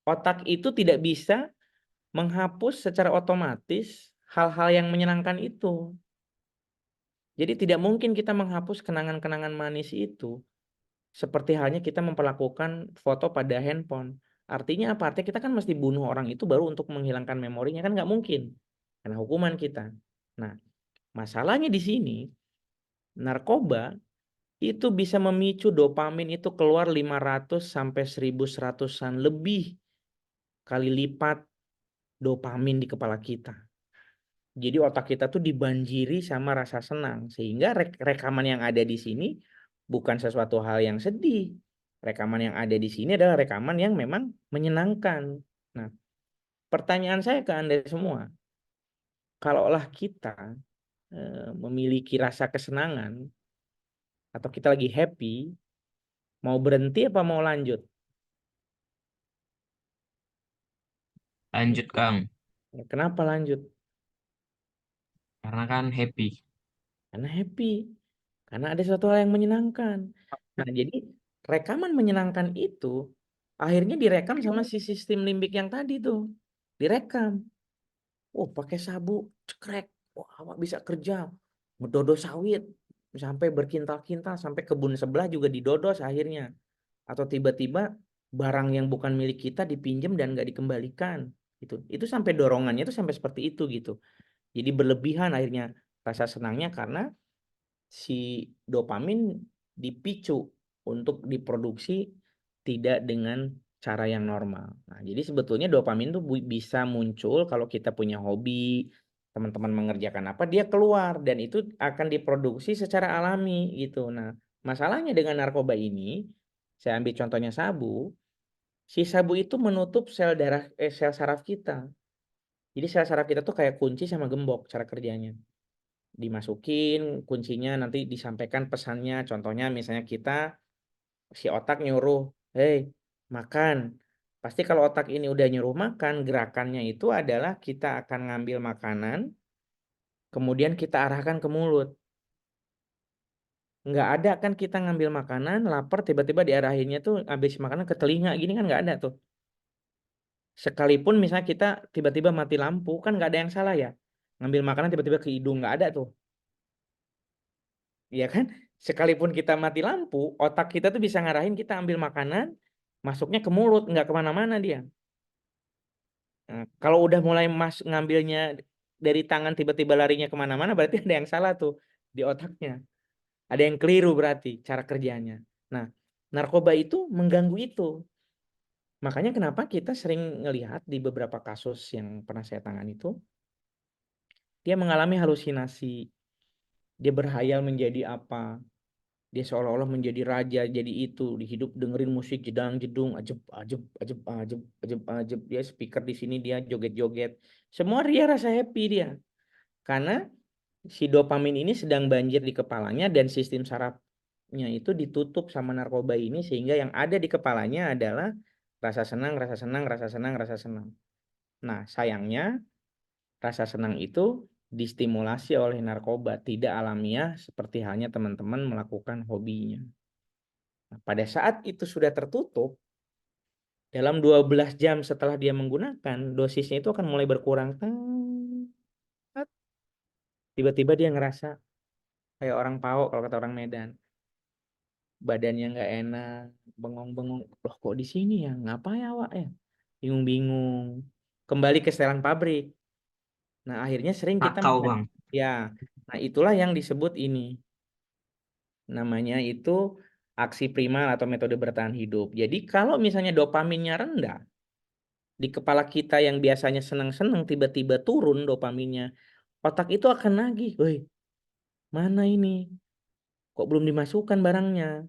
otak itu tidak bisa menghapus secara otomatis hal-hal yang menyenangkan itu. Jadi tidak mungkin kita menghapus kenangan-kenangan manis itu seperti halnya kita memperlakukan foto pada handphone. Artinya apa? Artinya kita kan mesti bunuh orang itu baru untuk menghilangkan memorinya, kan nggak mungkin. Karena hukuman kita. Nah, masalahnya di sini, narkoba itu bisa memicu dopamin itu keluar 500 sampai 1100-an lebih kali lipat dopamin di kepala kita. Jadi otak kita tuh dibanjiri sama rasa senang, sehingga rekaman yang ada di sini bukan sesuatu hal yang sedih. Rekaman yang ada di sini adalah rekaman yang memang menyenangkan. Nah, pertanyaan saya ke Anda semua, kalaulah kita memiliki rasa kesenangan atau kita lagi happy, mau berhenti apa mau lanjut? Lanjut, Kang. Ya, kenapa lanjut? Karena kan happy. Karena happy. Karena ada sesuatu hal yang menyenangkan. Nah, jadi rekaman menyenangkan itu akhirnya direkam sama si sistem limbik yang tadi tuh. Direkam. Oh, pakai sabu, cekrek. Wah, awak bisa kerja. Mendodos sawit. Sampai berkintal-kintal. Sampai kebun sebelah juga didodos akhirnya. Atau tiba-tiba barang yang bukan milik kita dipinjam dan nggak dikembalikan. Itu sampai dorongannya itu sampai seperti itu gitu. Jadi berlebihan akhirnya rasa senangnya karena si dopamin dipicu untuk diproduksi tidak dengan cara yang normal. Nah, jadi sebetulnya dopamin tuh bisa muncul kalau kita punya hobi, teman-teman mengerjakan apa, dia keluar dan itu akan diproduksi secara alami gitu. Nah, masalahnya dengan narkoba ini, saya ambil contohnya sabu, si sabu itu menutup sel saraf kita. Jadi sel saraf kita tuh kayak kunci sama gembok cara kerjanya. Dimasukin kuncinya, nanti disampaikan pesannya, contohnya misalnya si otak nyuruh, hei makan, pasti kalau otak ini udah nyuruh makan, gerakannya itu adalah kita akan ngambil makanan kemudian kita arahkan ke mulut. Nggak ada kan kita ngambil makanan lapar tiba-tiba diarahinnya tuh habis makanan ke telinga gini, kan nggak ada tuh. Sekalipun misalnya kita tiba-tiba mati lampu kan nggak ada yang salah ya, ngambil makanan tiba-tiba ke hidung, nggak ada tuh. Iya kan? Sekalipun kita mati lampu, otak kita tuh bisa ngarahin kita ambil makanan, masuknya ke mulut, nggak kemana-mana dia. Nah, kalau udah mulai ngambilnya dari tangan tiba-tiba larinya kemana-mana, berarti ada yang salah tuh di otaknya. Ada yang keliru berarti cara kerjanya. Nah, narkoba itu mengganggu itu. Makanya kenapa kita sering ngelihat di beberapa kasus yang pernah saya tangani itu, dia mengalami halusinasi, dia berhayal menjadi apa, dia seolah-olah menjadi raja, jadi itu di hidup dengerin musik jedang jedung ajeb ajeb ajeb ajeb ajeb ajeb, dia speaker di sini dia joget-joget, semua dia rasa happy dia karena si dopamin ini sedang banjir di kepalanya dan sistem sarafnya itu ditutup sama narkoba ini sehingga yang ada di kepalanya adalah rasa senang, rasa senang, rasa senang, rasa senang. Nah, sayangnya rasa senang itu distimulasi oleh narkoba, tidak alamiah seperti halnya teman-teman melakukan hobinya. Nah, pada saat itu sudah tertutup, dalam 12 jam setelah dia menggunakan, dosisnya itu akan mulai berkurang. Tiba-tiba dia ngerasa kayak orang pau kalau kata orang Medan. badannya nggak enak, bengong-bengong. Loh kok di sini ya? Ngapain awak ya? Bingung-bingung. Kembali ke setelan pabrik. Nah, akhirnya sering kita Sakau bang. ya. Nah, itulah yang disebut ini. Namanya itu aksi primal atau metode bertahan hidup. Jadi kalau misalnya dopaminnya rendah, di kepala kita yang biasanya senang-senang tiba-tiba turun dopaminnya, otak itu akan nagih, woi, mana ini? Kok belum dimasukkan barangnya?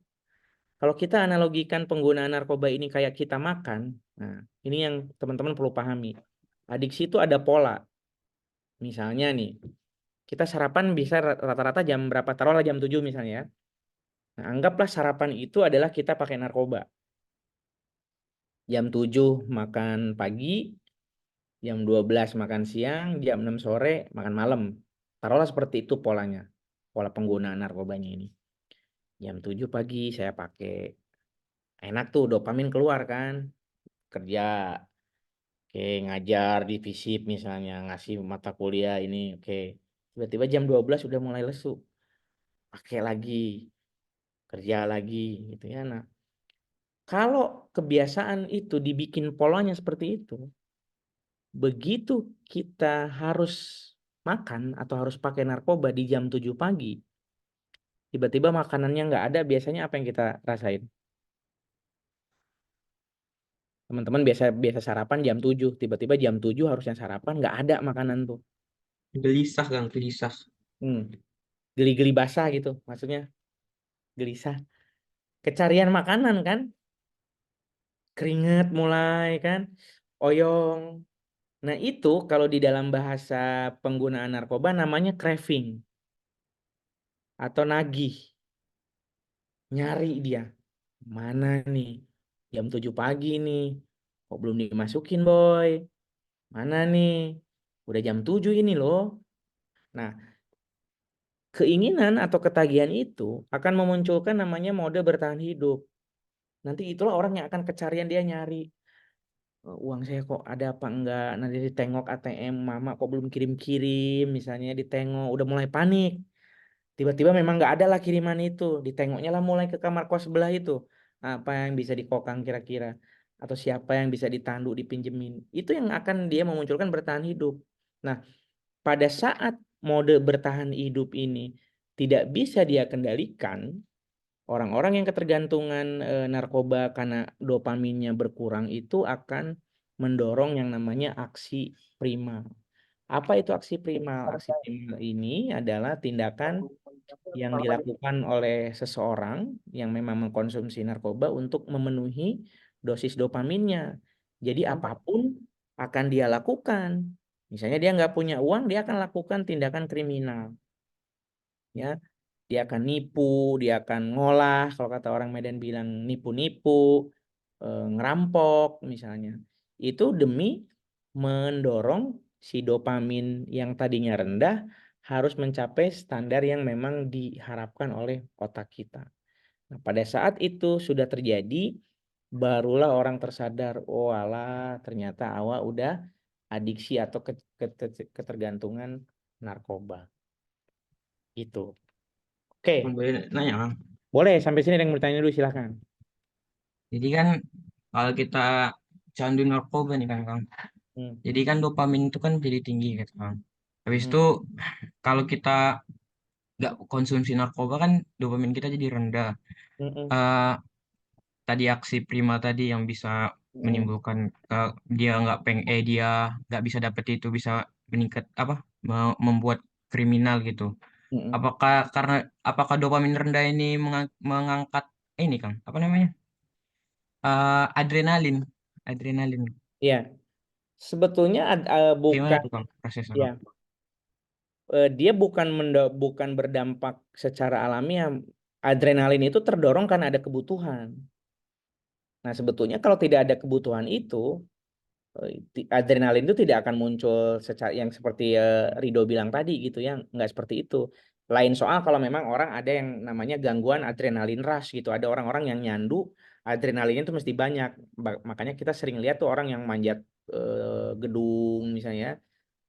Kalau kita analogikan penggunaan narkoba ini kayak kita makan, nah ini yang teman-teman perlu pahami. Adiksi itu ada pola. Misalnya nih, kita sarapan bisa rata-rata jam berapa? Taruhlah jam 7 misalnya ya. Nah, anggaplah sarapan itu adalah kita pakai narkoba. Jam 7 makan pagi, jam 12 makan siang, jam 6 sore makan malam. Taruhlah seperti itu polanya. Pola penggunaan narkobanya ini. Jam 7 pagi saya pakai. Enak tuh dopamin keluar kan. Kerja, oke, ngajar di FISIP misalnya, ngasih mata kuliah ini, oke. Tiba-tiba jam 12 udah mulai lesu. Pakai lagi, kerja lagi gitu ya. Nah, kalau kebiasaan itu dibikin polanya seperti itu, begitu kita harus makan atau harus pakai narkoba di jam 7 pagi, tiba-tiba makanannya nggak ada, biasanya apa yang kita rasain? Teman-teman biasa sarapan jam 7, tiba-tiba jam 7 harusnya sarapan, nggak ada makanan tuh. Gelisah Kang, gelisah. Geli-geli basah gitu, maksudnya gelisah. Kecarian makanan kan, keringet mulai kan, oyong. Nah itu kalau di dalam bahasa penggunaan narkoba namanya craving atau nagih. Nyari dia. Mana nih? Jam 7 pagi nih. Kok belum dimasukin boy? Mana nih? Udah jam 7 ini loh. Nah, keinginan atau ketagihan itu akan memunculkan namanya mode bertahan hidup. Nanti itulah orang yang akan kecarian dia nyari. Uang saya kok ada apa enggak? Nanti ditengok ATM, mama kok belum kirim-kirim, misalnya ditengok, udah mulai panik. Tiba-tiba memang nggak ada lah kiriman itu, ditengoknya lah mulai ke kamar kos sebelah itu. Apa yang bisa dikokang kira-kira? Atau siapa yang bisa ditandu, dipinjemin. Itu yang akan dia memunculkan bertahan hidup. Nah, pada saat mode bertahan hidup ini tidak bisa dia kendalikan, orang-orang yang ketergantungan narkoba karena dopaminnya berkurang itu akan mendorong yang namanya aksi primal. Apa itu aksi primal? Aksi primal ini adalah tindakan yang dilakukan oleh seseorang yang memang mengkonsumsi narkoba untuk memenuhi dosis dopaminnya. Jadi apapun akan dia lakukan. Misalnya dia nggak punya uang, dia akan lakukan tindakan kriminal. Ya, dia akan nipu, dia akan ngolah, kalau kata orang Medan bilang nipu-nipu, ngerampok misalnya. Itu demi mendorong si dopamin yang tadinya rendah harus mencapai standar yang memang diharapkan oleh otak kita. Nah, pada saat itu sudah terjadi, barulah orang tersadar, oh alah, ternyata awak udah adiksi atau ketergantungan narkoba. Itu. Oke, Boleh nanya Kang. boleh sampai sini ada yang bertanya dulu silahkan. Jadi kan kalau kita candu narkoba nih kan Kang. Hmm. Jadi kan dopamin itu kan jadi tinggi gitu Kang. Habis itu kalau kita nggak konsumsi narkoba kan dopamin kita jadi rendah. Hmm. Eh, Tadi aksi prima tadi yang bisa menimbulkan dia nggak bisa dapet itu bisa meningkat apa membuat kriminal gitu. Hmm. Apakah dopamin rendah ini mengangkat ini Kang apa namanya adrenalin adrenalin Ya, sebetulnya gimana bukan tuh Kang prosesnya ya, Kang? dia bukan berdampak secara alamiah. Adrenalin itu terdorong karena ada kebutuhan. Nah, sebetulnya kalau tidak ada kebutuhan itu, adrenalin itu tidak akan muncul secara yang seperti Rido bilang tadi gitu ya, nggak seperti itu. Lain soal kalau memang orang ada yang namanya gangguan adrenalin rush gitu, ada orang-orang yang nyandu adrenalinnya itu mesti banyak. Makanya kita sering lihat tuh orang yang manjat gedung misalnya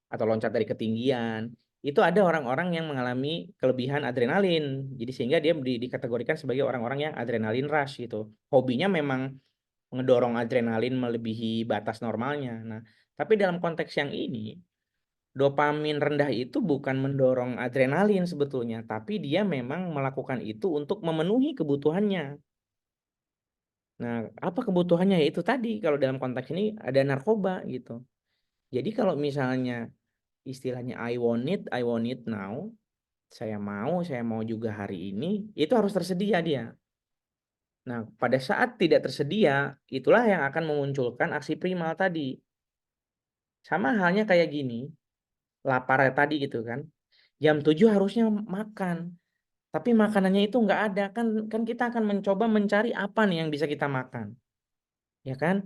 atau loncat dari ketinggian itu ada orang-orang yang mengalami kelebihan adrenalin. Jadi sehingga dia dikategorikan sebagai orang-orang yang adrenalin rush gitu. Hobinya memang ngedorong adrenalin melebihi batas normalnya. Nah, tapi dalam konteks yang ini, dopamin rendah itu bukan mendorong adrenalin sebetulnya, tapi dia memang melakukan itu untuk memenuhi kebutuhannya. Nah, apa kebutuhannya? Yaitu tadi, kalau dalam konteks ini ada narkoba gitu. Jadi kalau misalnya istilahnya I want it now, saya mau juga hari ini, itu harus tersedia dia. Nah, pada saat tidak tersedia, itulah yang akan memunculkan aksi primal tadi. Sama halnya kayak gini, lapar tadi gitu kan. Jam 7 harusnya makan, tapi makanannya itu nggak ada. Kan kita akan mencoba mencari apa nih yang bisa kita makan. Ya kan?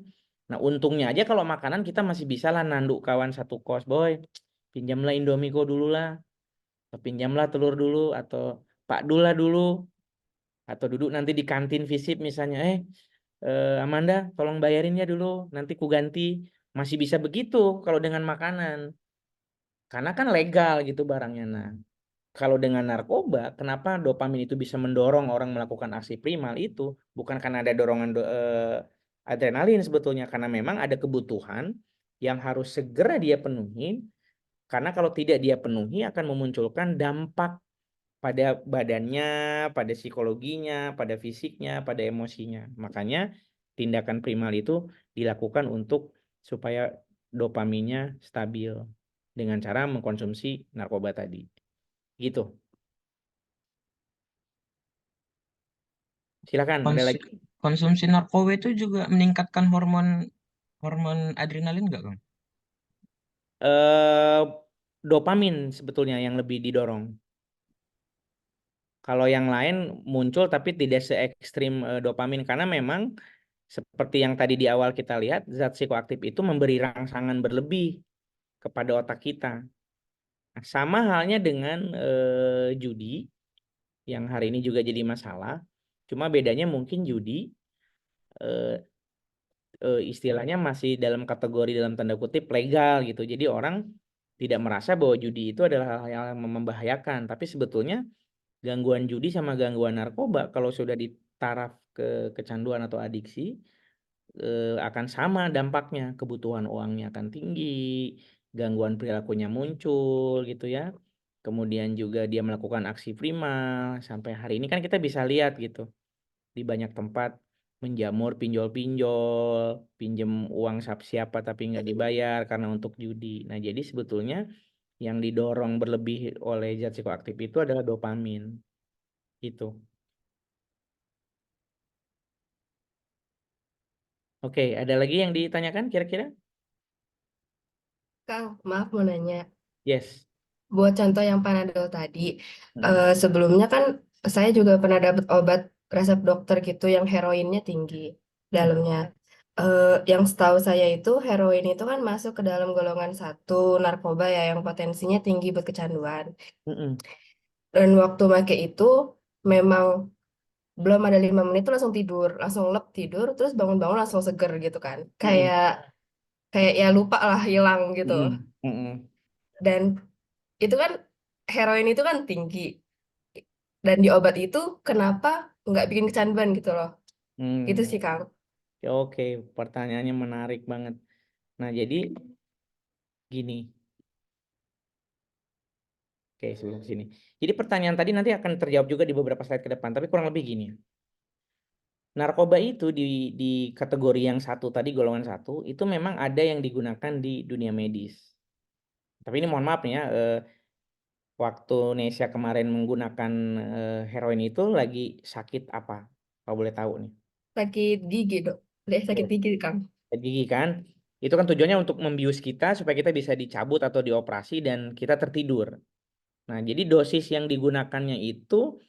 Nah, untungnya aja kalau makanan kita masih bisa lah nanduk kawan satu kos, boy. Pinjamlah Indomie kok dulu lah. Atau pinjamlah telur dulu, atau Pak Dul lah dulu. Atau duduk nanti di kantin visip misalnya, Amanda tolong bayarin ya dulu, nanti ku ganti. Masih bisa begitu kalau dengan makanan. Karena kan legal gitu barangnya. Nah, kalau dengan narkoba, kenapa dopamin itu bisa mendorong orang melakukan aksi primal itu? Bukan karena ada dorongan adrenalin sebetulnya, karena memang ada kebutuhan yang harus segera dia penuhi. Karena kalau tidak dia penuhi akan memunculkan dampak pada badannya, pada psikologinya, pada fisiknya, pada emosinya. Makanya tindakan primal itu dilakukan untuk supaya dopaminnya stabil dengan cara mengkonsumsi narkoba tadi. Gitu. Silakan, ada lagi. Konsumsi narkoba itu juga meningkatkan hormon adrenalin nggak, Kang? Dopamin sebetulnya yang lebih didorong. Kalau yang lain muncul tapi tidak se-ekstrim dopamin, karena memang seperti yang tadi di awal kita lihat, zat psikoaktif itu memberi rangsangan berlebih kepada otak kita. Nah, sama halnya dengan judi yang hari ini juga jadi masalah. Cuma bedanya mungkin judi istilahnya masih dalam kategori dalam tanda kutip legal gitu. Jadi orang tidak merasa bahwa judi itu adalah hal yang membahayakan. Tapi sebetulnya gangguan judi sama gangguan narkoba kalau sudah di taraf kecanduan atau adiksi akan sama dampaknya. Kebutuhan uangnya akan tinggi, gangguan perilakunya muncul gitu ya. Kemudian juga dia melakukan aksi primal. Sampai hari ini kan kita bisa lihat gitu di banyak tempat menjamur pinjol-pinjol, pinjem uang siapa tapi nggak dibayar karena untuk judi. Nah, jadi sebetulnya yang didorong berlebih oleh zat psikoaktif itu adalah dopamin. Itu. Oke, ada lagi yang ditanyakan kira-kira? Kang, maaf mau nanya. Yes. Buat contoh yang Panadol tadi, Hmm. sebelumnya kan saya juga pernah dapat obat resep dokter gitu yang heroinnya tinggi dalamnya. Yang setahu saya itu heroin itu kan masuk ke dalam golongan satu narkoba ya yang potensinya tinggi buat kecanduan. Mm-mm. Dan waktu make itu memang belum ada 5 menit tuh langsung tidur, langsung lep tidur, terus bangun-bangun langsung seger gitu kan. Kayak ya lupa lah, hilang gitu. Mm-mm. Mm-mm. Dan itu kan heroin itu kan tinggi. Dan di obat itu kenapa nggak bikin kecanduan gitu loh. Itu sih, Kang. Oke, pertanyaannya menarik banget. Nah, jadi gini. Oke, sebelum sini. Jadi pertanyaan tadi nanti akan terjawab juga di beberapa slide ke depan, tapi kurang lebih gini. Narkoba itu di kategori yang satu tadi, golongan satu, itu memang ada yang digunakan di dunia medis. Tapi ini mohon maaf nih ya, waktu Nesya kemarin menggunakan heroin itu lagi sakit apa? Kalau boleh tahu nih. Sakit gigi, Dok. Sakit gigi, Kang. Sakit gigi kan? Itu kan tujuannya untuk membius kita supaya kita bisa dicabut atau dioperasi dan kita tertidur. Nah, jadi dosis yang digunakannya itu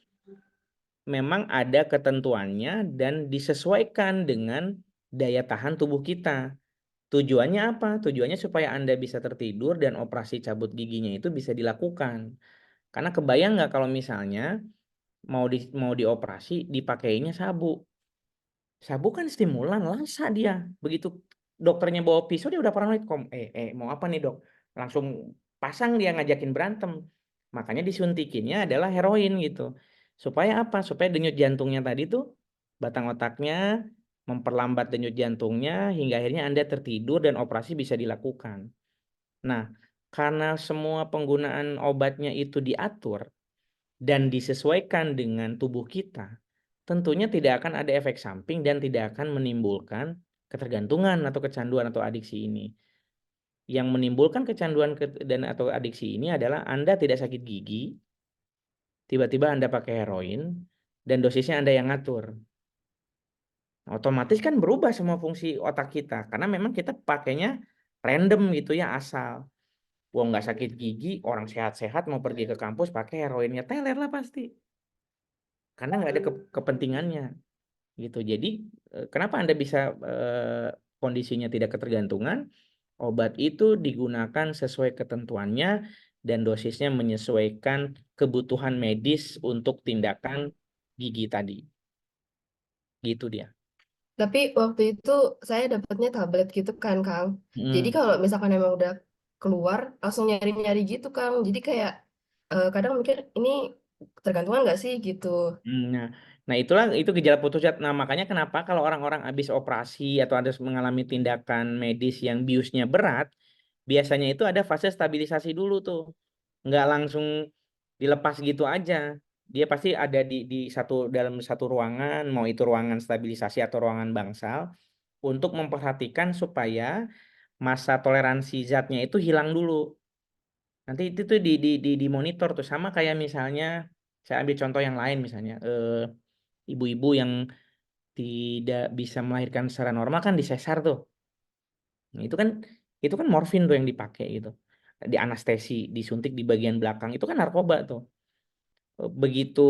memang ada ketentuannya dan disesuaikan dengan daya tahan tubuh kita. Tujuannya apa? Tujuannya supaya Anda bisa tertidur dan operasi cabut giginya itu bisa dilakukan. Karena kebayang nggak kalau misalnya mau dioperasi dipakainya sabu. Sabu kan stimulan, lasa dia. Begitu dokternya bawa pisau dia udah paranoid. Mau apa nih dok? Langsung pasang dia ngajakin berantem. Makanya disuntikinnya adalah heroin gitu. Supaya apa? Supaya denyut jantungnya tadi tuh, batang otaknya memperlambat denyut jantungnya hingga akhirnya Anda tertidur dan operasi bisa dilakukan. Nah, karena semua penggunaan obatnya itu diatur dan disesuaikan dengan tubuh kita, tentunya tidak akan ada efek samping dan tidak akan menimbulkan ketergantungan atau kecanduan atau adiksi ini. Yang menimbulkan kecanduan dan atau adiksi ini adalah Anda tidak sakit gigi, tiba-tiba Anda pakai heroin, dan dosisnya Anda yang ngatur. Otomatis kan berubah semua fungsi otak kita, karena memang kita pakainya random gitu ya, asal. Wah, nggak sakit gigi, orang sehat-sehat mau pergi ke kampus pakai heroinnya, teler lah pasti. Karena nggak ada kepentingannya gitu. Jadi kenapa Anda bisa kondisinya tidak ketergantungan? Obat itu digunakan sesuai ketentuannya dan dosisnya menyesuaikan kebutuhan medis untuk tindakan gigi tadi. Gitu dia. Tapi waktu itu saya dapatnya tablet gitu kan, Kang. Jadi Mm. kalau misalkan emang udah keluar, langsung nyari-nyari gitu, Kang. Jadi kayak kadang mikir, ini tergantungan nggak sih gitu. Nah itu gejala putus asa. Nah makanya kenapa kalau orang-orang habis operasi atau ada mengalami tindakan medis yang biusnya berat, biasanya itu ada fase stabilisasi dulu tuh, nggak langsung dilepas gitu aja. Dia pasti ada di dalam satu ruangan, mau itu ruangan stabilisasi atau ruangan bangsal, untuk memperhatikan supaya masa toleransi zatnya itu hilang dulu. Nanti itu tuh dimonitor tuh, sama kayak misalnya saya ambil contoh yang lain, misalnya ibu-ibu yang tidak bisa melahirkan secara normal kan disesar tuh. Nah, itu kan morfin tuh yang dipakai gitu. Di anestesi, disuntik di bagian belakang. Itu kan narkoba tuh. Begitu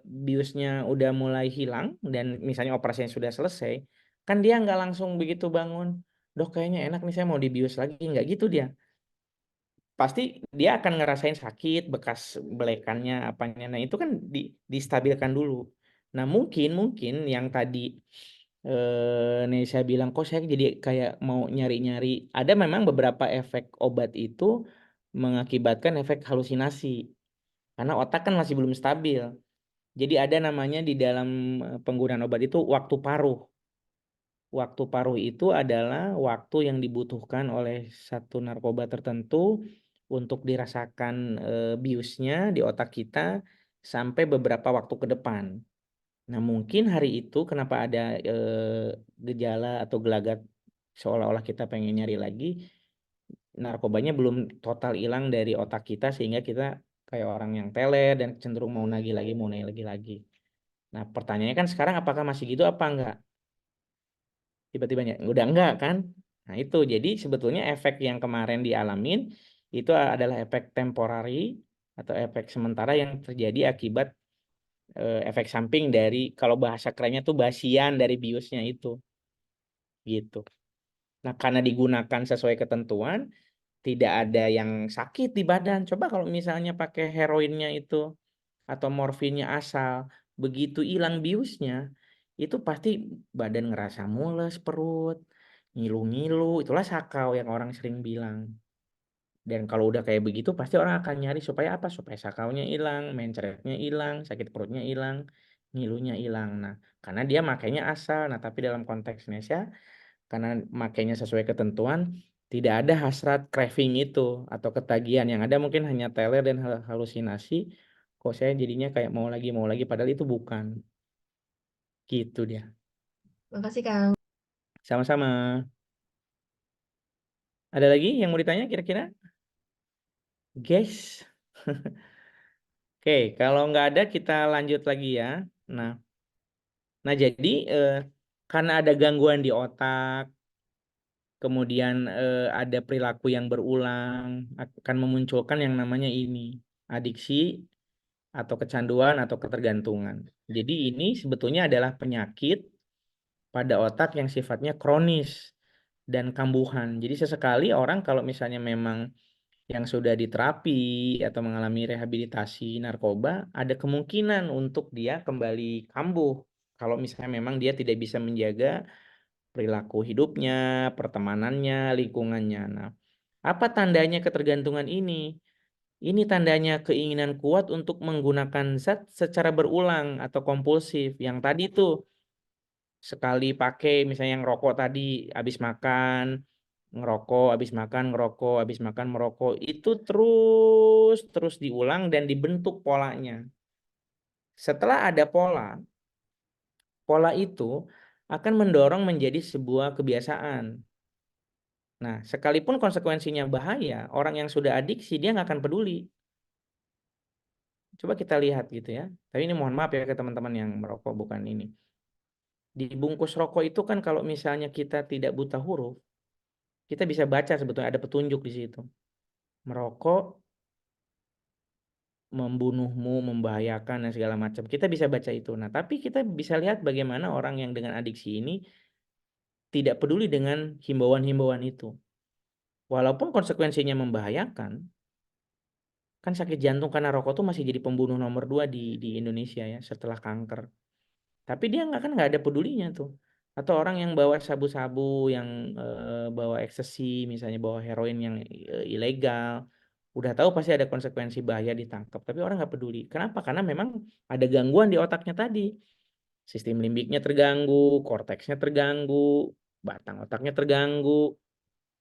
biusnya udah mulai hilang dan misalnya operasinya sudah selesai, kan dia nggak langsung begitu bangun. Dok, kayaknya enak nih, saya mau dibius lagi. Nggak gitu dia. Pasti dia akan ngerasain sakit, bekas belekannya, apanya. Nah, itu kan distabilkan dulu. Nah, mungkin yang tadi nih saya bilang, kok saya jadi kayak mau nyari-nyari. Ada memang beberapa efek obat itu mengakibatkan efek halusinasi. Karena otak kan masih belum stabil. Jadi ada namanya di dalam penggunaan obat itu waktu paruh. Waktu paruh itu adalah waktu yang dibutuhkan oleh satu narkoba tertentu untuk dirasakan biusnya di otak kita sampai beberapa waktu ke depan. Nah, mungkin hari itu kenapa ada gejala atau gelagat seolah-olah kita pengen nyari lagi, narkobanya belum total hilang dari otak kita sehingga kita kayak orang yang teler dan cenderung mau nagih lagi, mau nagih lagi. Nah, pertanyaannya kan sekarang apakah masih gitu apa enggak? Tiba-tiba udah enggak kan? Nah, itu jadi sebetulnya efek yang kemarin dialamin itu adalah efek temporary atau efek sementara yang terjadi akibat efek samping dari, kalau bahasa kerennya tuh, basian dari biusnya itu gitu. Nah, karena digunakan sesuai ketentuan, tidak ada yang sakit di badan. Coba kalau misalnya pakai heroinnya itu atau morfinnya asal, begitu hilang biusnya, itu pasti badan ngerasa mules, perut, ngilu-ngilu, itulah sakau yang orang sering bilang. Dan kalau udah kayak begitu, pasti orang akan nyari supaya apa? Supaya sakaunya hilang, mencretnya hilang, sakit perutnya hilang, ngilunya hilang. Nah, karena dia makainya asal. Nah, tapi dalam konteks Indonesia, karena makainya sesuai ketentuan, tidak ada hasrat craving itu atau ketagihan. Yang ada mungkin hanya teler dan halusinasi. Kok saya jadinya kayak mau lagi, padahal itu bukan. Gitu dia. Makasih, Kang. Sama-sama. Ada lagi yang mau ditanya kira-kira? Guys. Oke, kalau nggak ada kita lanjut lagi ya. Nah jadi karena ada gangguan di otak, kemudian ada perilaku yang berulang, akan memunculkan yang namanya ini, adiksi atau kecanduan atau ketergantungan. Jadi ini sebetulnya adalah penyakit pada otak yang sifatnya kronis dan kambuhan. Jadi sesekali orang kalau misalnya memang yang sudah diterapi atau mengalami rehabilitasi narkoba, ada kemungkinan untuk dia kembali kambuh. Kalau misalnya memang dia tidak bisa menjaga perilaku hidupnya, pertemanannya, lingkungannya. Nah, Apa tandanya ketergantungan ini? Ini tandanya keinginan kuat untuk menggunakan zat secara berulang atau kompulsif. Yang tadi tuh sekali pakai, misalnya yang rokok tadi, habis makan ngerokok, habis makan ngerokok, habis makan merokok, itu terus diulang dan dibentuk polanya. Setelah ada pola itu akan mendorong menjadi sebuah kebiasaan. Nah, sekalipun konsekuensinya bahaya, orang yang sudah adiksi dia nggak akan peduli. Coba kita lihat gitu ya. Tapi ini mohon maaf ya ke teman-teman yang merokok, bukan ini. Di bungkus rokok itu kan kalau misalnya kita tidak buta huruf, kita bisa baca sebetulnya ada petunjuk di situ. Merokok membunuhmu, membahayakan dan segala macam. Kita bisa baca itu. Nah, tapi kita bisa lihat bagaimana orang yang dengan adiksi ini tidak peduli dengan himbauan-himbauan itu. Walaupun konsekuensinya membahayakan, kan sakit jantung karena rokok tuh masih jadi pembunuh nomor 2 di Indonesia ya setelah kanker. Tapi dia nggak ada pedulinya tuh. Atau orang yang bawa sabu-sabu, yang bawa ekstasi, misalnya bawa heroin yang ilegal, udah tahu pasti ada konsekuensi bahaya ditangkap. Tapi orang nggak peduli. Kenapa? Karena memang ada gangguan di otaknya tadi. Sistem limbiknya terganggu, korteksnya terganggu, batang otaknya terganggu,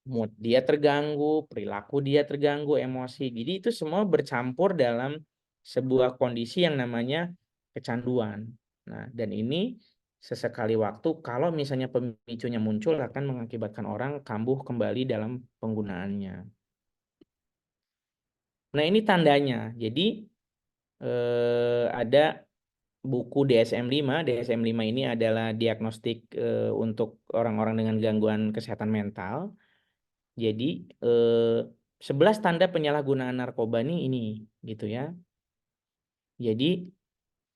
mood dia terganggu, perilaku dia terganggu, emosi. Jadi itu semua bercampur dalam sebuah kondisi yang namanya kecanduan. Nah, dan ini sesekali waktu kalau misalnya pemicunya muncul akan mengakibatkan orang kambuh kembali dalam penggunaannya. Nah, ini tandanya. Jadi ada buku DSM-5. DSM-5 ini adalah diagnostik untuk orang-orang dengan gangguan kesehatan mental. Jadi 11 tanda penyalahgunaan narkoba ini gitu ya. Jadi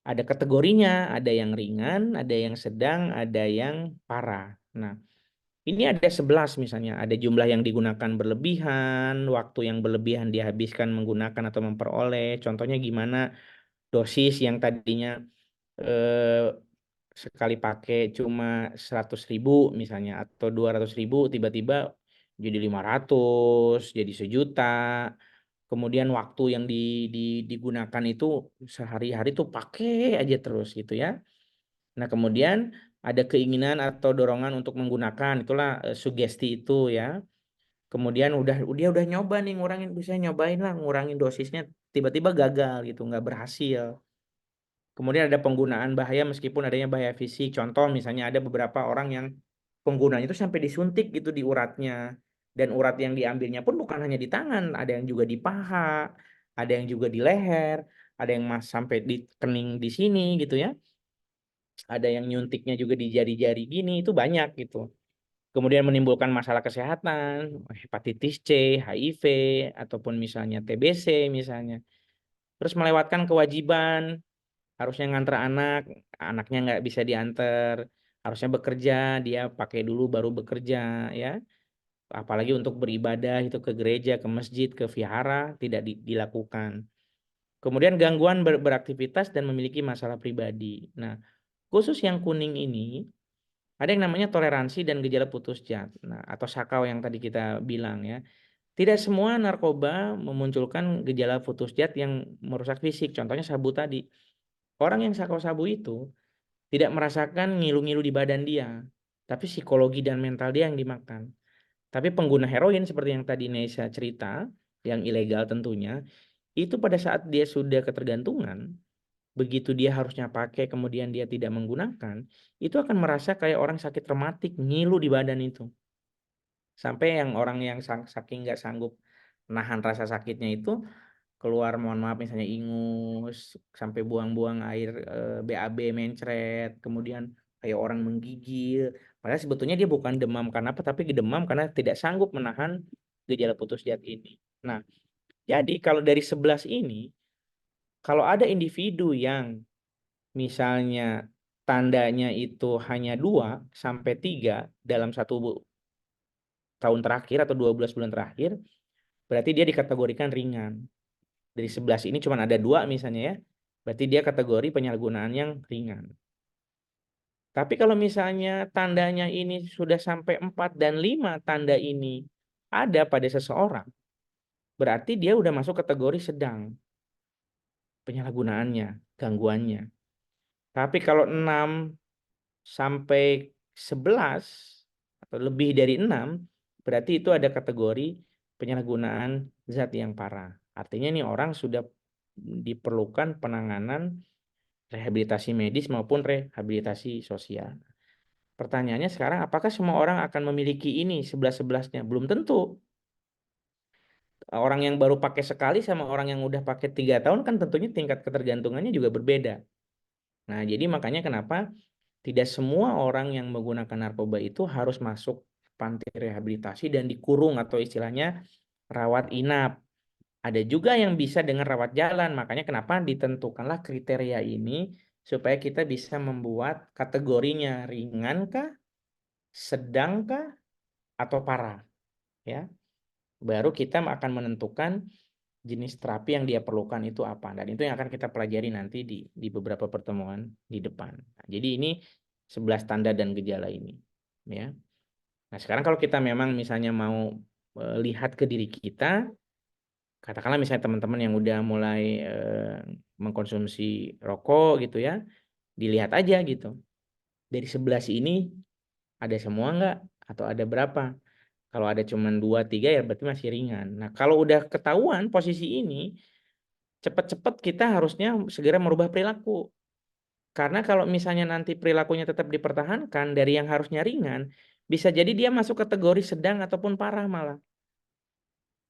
ada kategorinya, ada yang ringan, ada yang sedang, ada yang parah. Nah, ini ada 11 misalnya, ada jumlah yang digunakan berlebihan, waktu yang berlebihan dihabiskan menggunakan atau memperoleh. Contohnya gimana? Dosis yang tadinya sekali pakai cuma 100.000 misalnya atau 200.000 tiba-tiba jadi 500, jadi 1 juta. Kemudian waktu yang digunakan itu sehari-hari tuh pakai aja terus gitu ya. Nah, kemudian ada keinginan atau dorongan untuk menggunakan, itulah sugesti itu ya. Kemudian dia udah nyoba nih ngurangin, bisa nyobain lah ngurangin dosisnya, tiba-tiba gagal gitu, nggak berhasil. Kemudian ada penggunaan bahaya meskipun adanya bahaya fisik. Contoh misalnya ada beberapa orang yang penggunanya itu sampai disuntik gitu di uratnya. Dan urat yang diambilnya pun bukan hanya di tangan, ada yang juga di paha, ada yang juga di leher, ada yang sampai di kening di sini gitu ya. Ada yang nyuntiknya juga di jari-jari gini, itu banyak gitu. Kemudian menimbulkan masalah kesehatan, hepatitis C, HIV, ataupun misalnya TBC misalnya. Terus melewatkan kewajiban, harusnya nganter anak, anaknya nggak bisa diantar, harusnya bekerja, dia pakai dulu baru bekerja ya. Apalagi untuk beribadah itu ke gereja, ke masjid, ke vihara tidak dilakukan. Kemudian gangguan beraktivitas dan memiliki masalah pribadi. Nah, khusus yang kuning ini ada yang namanya toleransi dan gejala putus zat. Nah, atau sakau yang tadi kita bilang ya. Tidak semua narkoba memunculkan gejala putus zat yang merusak fisik. Contohnya sabu tadi. Orang yang sakau sabu itu tidak merasakan ngilu-ngilu di badan dia, tapi psikologi dan mental dia yang dimakan. Tapi pengguna heroin seperti yang tadi Nesha cerita, yang ilegal tentunya, itu pada saat dia sudah ketergantungan, begitu dia harusnya pakai kemudian dia tidak menggunakan, itu akan merasa kayak orang sakit rematik, ngilu di badan itu. Sampai yang orang yang saking nggak sanggup nahan rasa sakitnya itu keluar, mohon maaf, misalnya ingus, sampai buang-buang air BAB mencret, kemudian kayak orang menggigil. Padahal sebetulnya dia bukan demam karena apa, tapi demam karena tidak sanggup menahan gejala putus zat ini. Nah, jadi kalau dari 11 ini, kalau ada individu yang misalnya tandanya itu hanya 2 sampai 3 dalam 1 tahun terakhir atau 12 bulan terakhir, berarti dia dikategorikan ringan. Dari 11 ini cuma ada 2 misalnya ya, berarti dia kategori penyalahgunaan yang ringan. Tapi kalau misalnya tandanya ini sudah sampai 4 dan 5 tanda ini ada pada seseorang, berarti dia udah masuk kategori sedang penyalahgunaannya, gangguannya. Tapi kalau 6 sampai 11 atau lebih dari 6, berarti itu ada kategori penyalahgunaan zat yang parah. Artinya nih orang sudah diperlukan penanganan rehabilitasi medis maupun rehabilitasi sosial. Pertanyaannya sekarang, apakah semua orang akan memiliki ini 11-11-nya? Belum tentu. Orang yang baru pakai sekali sama orang yang udah pakai 3 tahun kan tentunya tingkat ketergantungannya juga berbeda. Nah, jadi makanya kenapa tidak semua orang yang menggunakan narkoba itu harus masuk panti rehabilitasi dan dikurung atau istilahnya rawat inap. Ada juga yang bisa dengan rawat jalan. Makanya kenapa ditentukanlah kriteria ini supaya kita bisa membuat kategorinya ringan kah, sedang kah, atau parah. Ya, baru kita akan menentukan jenis terapi yang dia perlukan itu apa, dan itu yang akan kita pelajari nanti di beberapa pertemuan di depan. Nah, jadi ini 11 tanda dan gejala ini, ya. Nah, sekarang kalau kita memang misalnya mau lihat ke diri kita, katakanlah misalnya teman-teman yang udah mulai mengkonsumsi rokok gitu ya, dilihat aja gitu. Dari 11 ini ada semua nggak atau ada berapa? Kalau ada cuma 2-3 ya berarti masih ringan. Nah, kalau udah ketahuan posisi ini, cepat-cepat kita harusnya segera merubah perilaku. Karena kalau misalnya nanti perilakunya tetap dipertahankan dari yang harusnya ringan, bisa jadi dia masuk kategori sedang ataupun parah malah.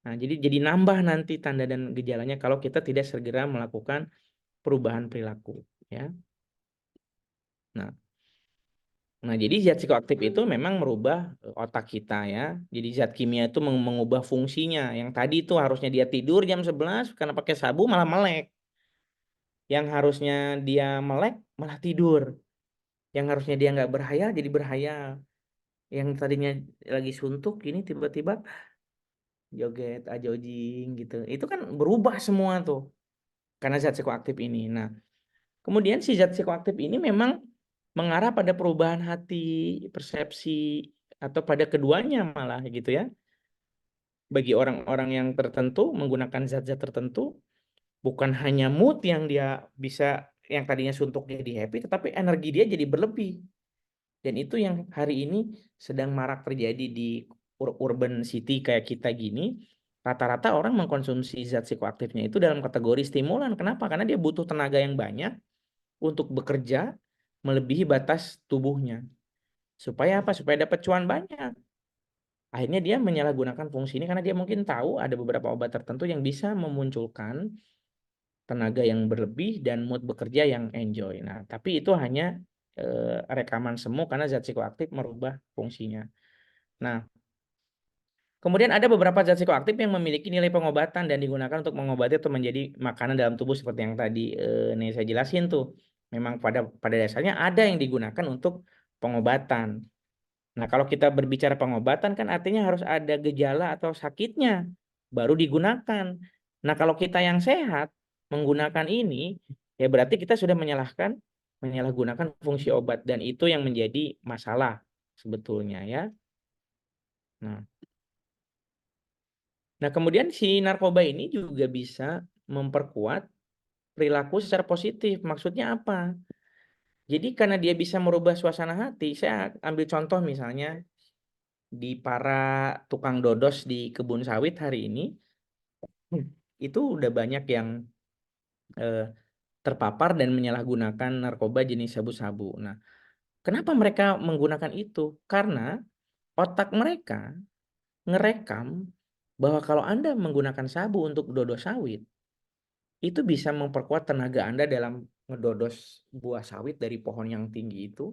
Nah, jadi nambah nanti tanda dan gejalanya kalau kita tidak segera melakukan perubahan perilaku, ya. Nah, jadi zat psikoaktif itu memang merubah otak kita ya. Jadi zat kimia itu mengubah fungsinya. Yang tadi itu harusnya dia tidur jam 11 karena pakai sabu malah melek. Yang harusnya dia melek malah tidur. Yang harusnya dia nggak berhayal jadi berhayal. Yang tadinya lagi suntuk ini tiba-tiba joget, jogging gitu. Itu kan berubah semua tuh karena zat psikoaktif ini. Nah, kemudian si zat psikoaktif ini memang mengarah pada perubahan hati, persepsi, atau pada keduanya malah gitu ya. Bagi orang-orang yang tertentu menggunakan zat-zat tertentu, bukan hanya mood yang dia bisa, yang tadinya suntuk jadi happy, tetapi energi dia jadi berlebih. Dan itu yang hari ini sedang marak terjadi di urban city kayak kita gini. Rata-rata orang mengkonsumsi zat psikoaktifnya itu dalam kategori stimulan. Kenapa? Karena dia butuh tenaga yang banyak untuk bekerja melebihi batas tubuhnya. Supaya apa? Supaya dapat cuan banyak. Akhirnya dia menyalahgunakan fungsi ini karena dia mungkin tahu ada beberapa obat tertentu yang bisa memunculkan tenaga yang berlebih dan mood bekerja yang enjoy. Nah, tapi itu hanya rekaman semu karena zat psikoaktif merubah fungsinya. Nah, kemudian ada beberapa zat psikoaktif yang memiliki nilai pengobatan dan digunakan untuk mengobati atau menjadi makanan dalam tubuh seperti yang tadi saya jelasin tuh. Memang pada dasarnya ada yang digunakan untuk pengobatan. Nah, kalau kita berbicara pengobatan kan artinya harus ada gejala atau sakitnya baru digunakan. Nah, kalau kita yang sehat menggunakan ini, ya berarti kita sudah menyalahgunakan fungsi obat, dan itu yang menjadi masalah sebetulnya ya. Nah, kemudian si narkoba ini juga bisa memperkuat perilaku secara positif. Maksudnya apa? Jadi karena dia bisa merubah suasana hati, saya ambil contoh misalnya di para tukang dodos di kebun sawit hari ini, itu udah banyak yang terpapar dan menyalahgunakan narkoba jenis sabu-sabu. Nah, kenapa mereka menggunakan itu? Karena otak mereka ngerekam bahwa kalau Anda menggunakan sabu untuk dodos sawit, itu bisa memperkuat tenaga Anda dalam ngedodos buah sawit dari pohon yang tinggi itu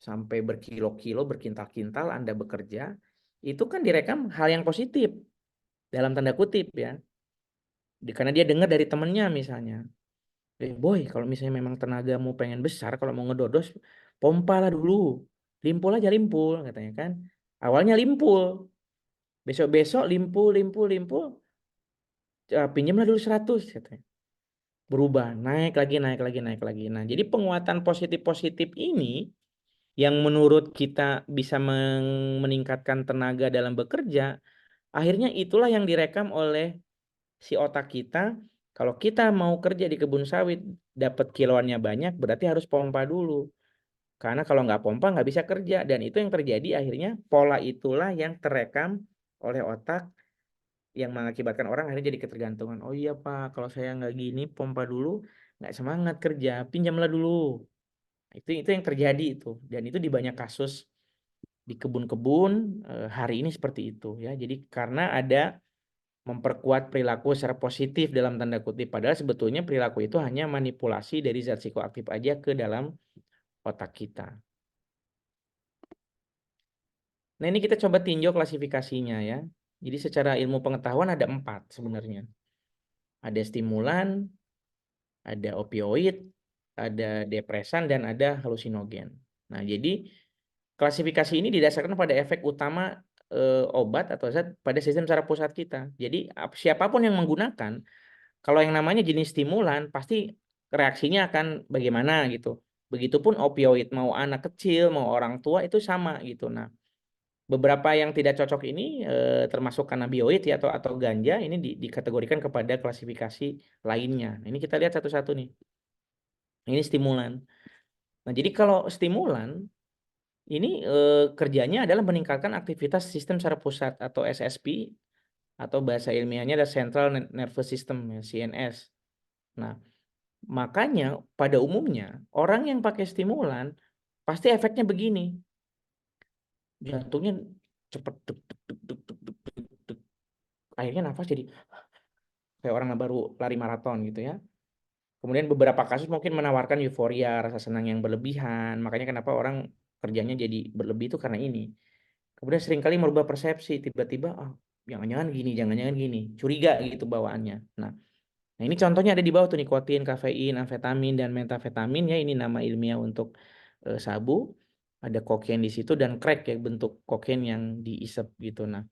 sampai berkilo-kilo, berkintal-kintal Anda bekerja. Itu kan direkam hal yang positif dalam tanda kutip ya. Karena dia dengar dari temennya misalnya. Boy, kalau misalnya memang tenagamu pengen besar, kalau mau ngedodos, pompa lah dulu. Limpul aja limpul, katanya kan. Awalnya limpul. Besok-besok limpul. Pinjamlah dulu 100, katanya. Berubah, naik lagi. Nah, jadi penguatan positif-positif ini yang menurut kita bisa meningkatkan tenaga dalam bekerja Akhirnya itulah yang direkam oleh si otak kita. Kalau kita mau kerja di kebun sawit, dapat kiloannya banyak, berarti harus pompa dulu. Karena kalau nggak pompa nggak bisa kerja. Dan itu yang terjadi akhirnya pola itulah yang terekam oleh otak yang mengakibatkan orang akhirnya jadi ketergantungan. Oh iya Pak, kalau saya nggak gini pompa dulu, nggak semangat kerja, pinjamlah dulu. Itu yang terjadi itu. Dan itu di banyak kasus di kebun-kebun hari ini seperti itu ya. Jadi karena ada memperkuat perilaku secara positif dalam tanda kutip, padahal sebetulnya perilaku itu hanya manipulasi dari zat psikoaktif aja ke dalam otak kita. Nah ini kita coba tinjau klasifikasinya ya. Jadi secara ilmu pengetahuan ada 4 sebenarnya. Ada stimulan, ada opioid, ada depresan, dan ada halusinogen. Nah jadi klasifikasi ini didasarkan pada efek utama obat atau zat pada sistem saraf pusat kita. Jadi siapapun yang menggunakan, kalau yang namanya jenis stimulan pasti reaksinya akan bagaimana gitu. Begitupun opioid, mau anak kecil, mau orang tua itu sama gitu. Nah, beberapa yang tidak cocok ini termasuk kanabinoid ya atau ganja ini dikategorikan kepada klasifikasi lainnya. Nah, ini kita lihat satu-satu nih. Ini stimulan. Nah, jadi kalau stimulan ini kerjanya adalah meningkatkan aktivitas sistem saraf pusat atau SSP atau bahasa ilmiahnya adalah Central Nervous System ya, CNS. Nah, makanya pada umumnya orang yang pakai stimulan pasti efeknya begini. Jantungnya cepet deg, deg, deg, deg, deg, deg, deg, deg. Akhirnya nafas jadi kayak orang yang baru lari maraton gitu ya. Kemudian beberapa kasus mungkin menawarkan euforia, rasa senang yang berlebihan. Makanya kenapa orang kerjanya jadi berlebih itu karena ini. Kemudian seringkali merubah persepsi, tiba-tiba jangan-jangan gini, curiga gitu bawaannya. Nah, ini contohnya ada di bawah tuh nikotin, kafein, amfetamin, dan metafetamin ya, ini nama ilmiah untuk sabu. Ada kokain di situ dan crack ya, bentuk kokain yang diisep gitu. Nah,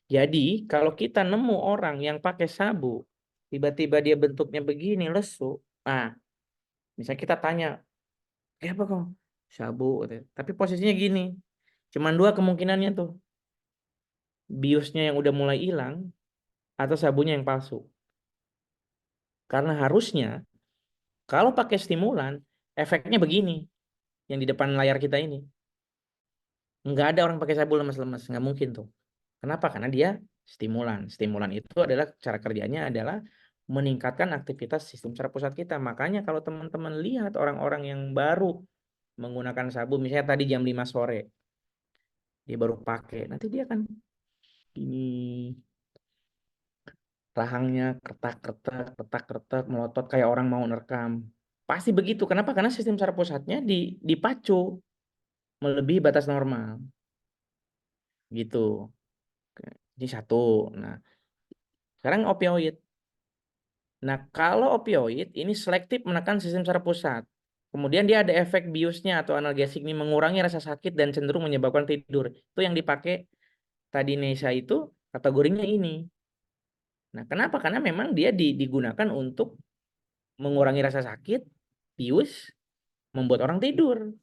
jadi kalau kita nemu orang yang pakai sabu, tiba-tiba dia bentuknya begini, lesu. Nah, misalnya kita tanya, apa kok? Sabu. Tapi posisinya gini. Cuman 2 kemungkinannya tuh. Biusnya yang udah mulai hilang atau sabunya yang palsu. Karena harusnya kalau pakai stimulan efeknya begini yang di depan layar kita ini. Nggak ada orang pakai sabu lemas-lemas, nggak mungkin tuh. Kenapa? Karena dia stimulan. Stimulan itu adalah cara kerjanya adalah meningkatkan aktivitas sistem saraf pusat kita. Makanya kalau teman-teman lihat orang-orang yang baru menggunakan sabu, misalnya tadi jam 5 sore, dia baru pakai, nanti dia kan ini rahangnya ketak-ketak melotot kayak orang mau nerekam. Pasti begitu. Kenapa? Karena sistem saraf pusatnya dipacu melebihi batas normal. Gitu. Ini satu. Nah, sekarang opioid. Nah, kalau opioid ini selektif menekan sistem saraf pusat. Kemudian dia ada efek biusnya atau analgesik ini mengurangi rasa sakit dan cenderung menyebabkan tidur. Itu yang dipakai tadi Nesa itu kategorinya ini. Nah, kenapa? Karena memang dia digunakan untuk mengurangi rasa sakit, bius, membuat orang tidur.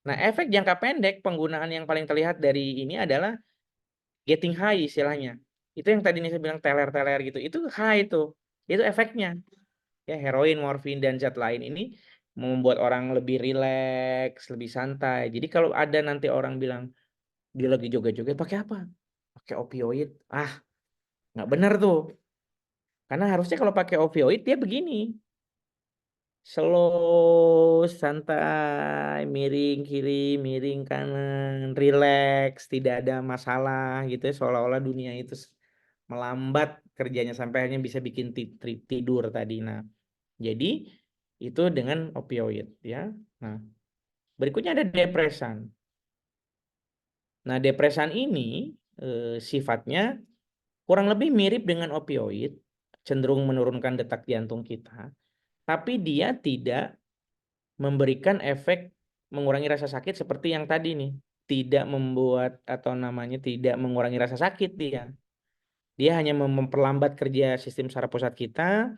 Nah, efek jangka pendek penggunaan yang paling terlihat dari ini adalah getting high istilahnya. Itu yang tadi saya bilang teler-teler gitu. Itu high itu. Itu efeknya. Ya, heroin, morfin, dan zat lain ini membuat orang lebih rileks, lebih santai. Jadi kalau ada nanti orang bilang dia lagi joget-joget pakai apa? Pakai opioid. Nggak benar tuh. Karena harusnya kalau pakai opioid dia begini. Slow, santai, miring kiri, miring kanan, relax, tidak ada masalah gitu ya, seolah-olah dunia itu melambat kerjanya sampai hanya bisa bikin tidur tadi. Nah, jadi itu dengan opioid ya. Nah, berikutnya ada depresan. Nah, depresan ini sifatnya kurang lebih mirip dengan opioid, cenderung menurunkan detak jantung kita. Tapi dia tidak memberikan efek mengurangi rasa sakit seperti yang tadi nih. Tidak membuat atau namanya tidak mengurangi rasa sakit dia. Dia hanya memperlambat kerja sistem saraf pusat kita,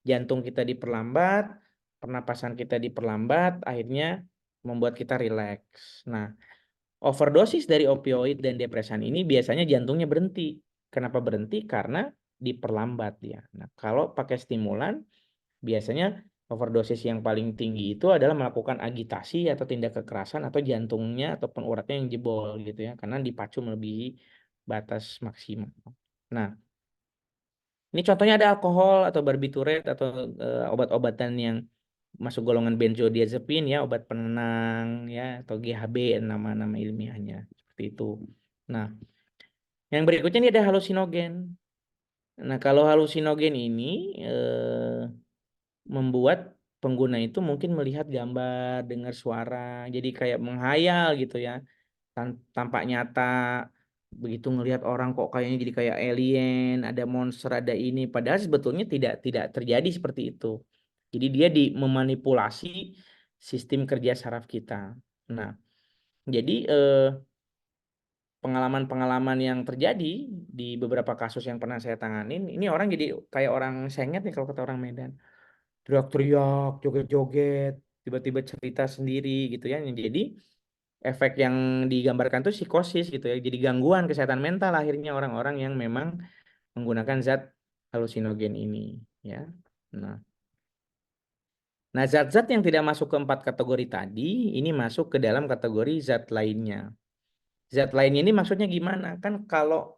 jantung kita diperlambat, pernapasan kita diperlambat, akhirnya membuat kita rileks. Nah, overdosis dari opioid dan depresan ini biasanya jantungnya berhenti. Kenapa berhenti? Karena diperlambat dia. Nah, kalau pakai stimulan, biasanya overdosis yang paling tinggi itu adalah melakukan agitasi atau tindak kekerasan atau jantungnya ataupun uratnya yang jebol gitu ya, karena dipacu melebihi batas maksimal. Nah, ini contohnya ada alkohol atau barbiturate atau obat-obatan yang masuk golongan benzodiazepin ya, obat penenang ya, atau GHB nama-nama ilmiahnya seperti itu. Nah, yang berikutnya ini ada halusinogen. Nah, kalau halusinogen ini membuat pengguna itu mungkin melihat gambar, dengar suara, jadi kayak menghayal gitu ya, tampak nyata. Begitu ngelihat orang kok kayaknya jadi kayak alien, ada monster, ada ini. Padahal sebetulnya tidak terjadi seperti itu. Jadi dia memanipulasi sistem kerja saraf kita. Nah, jadi pengalaman-pengalaman yang terjadi di beberapa kasus yang pernah saya tanganin, ini orang jadi kayak orang sengit nih kalau kata orang Medan. Teriak-teriak, joget-joget, tiba-tiba cerita sendiri gitu ya. Jadi efek yang digambarkan tuh psikosis gitu ya. Jadi gangguan kesehatan mental akhirnya orang-orang yang memang menggunakan zat halusinogen ini ya. Nah, zat-zat yang tidak masuk ke 4 kategori tadi ini masuk ke dalam kategori zat lainnya. Zat lainnya ini maksudnya gimana? Kan kalau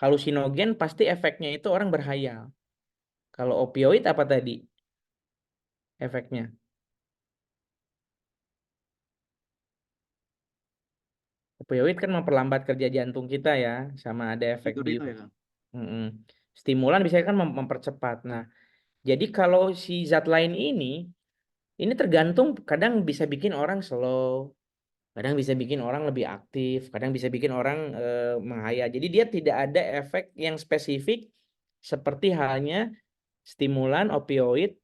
halusinogen pasti efeknya itu orang berhayal. Kalau opioid apa tadi efeknya? Opioid kan memperlambat kerja jantung kita ya, sama ada efek Tidur itu ya, Kang. Stimulan bisa kan mempercepat. Nah, jadi kalau si zat lain ini tergantung, kadang bisa bikin orang slow, kadang bisa bikin orang lebih aktif, kadang bisa bikin orang menghayal. Jadi dia tidak ada efek yang spesifik seperti halnya stimulan, opioid,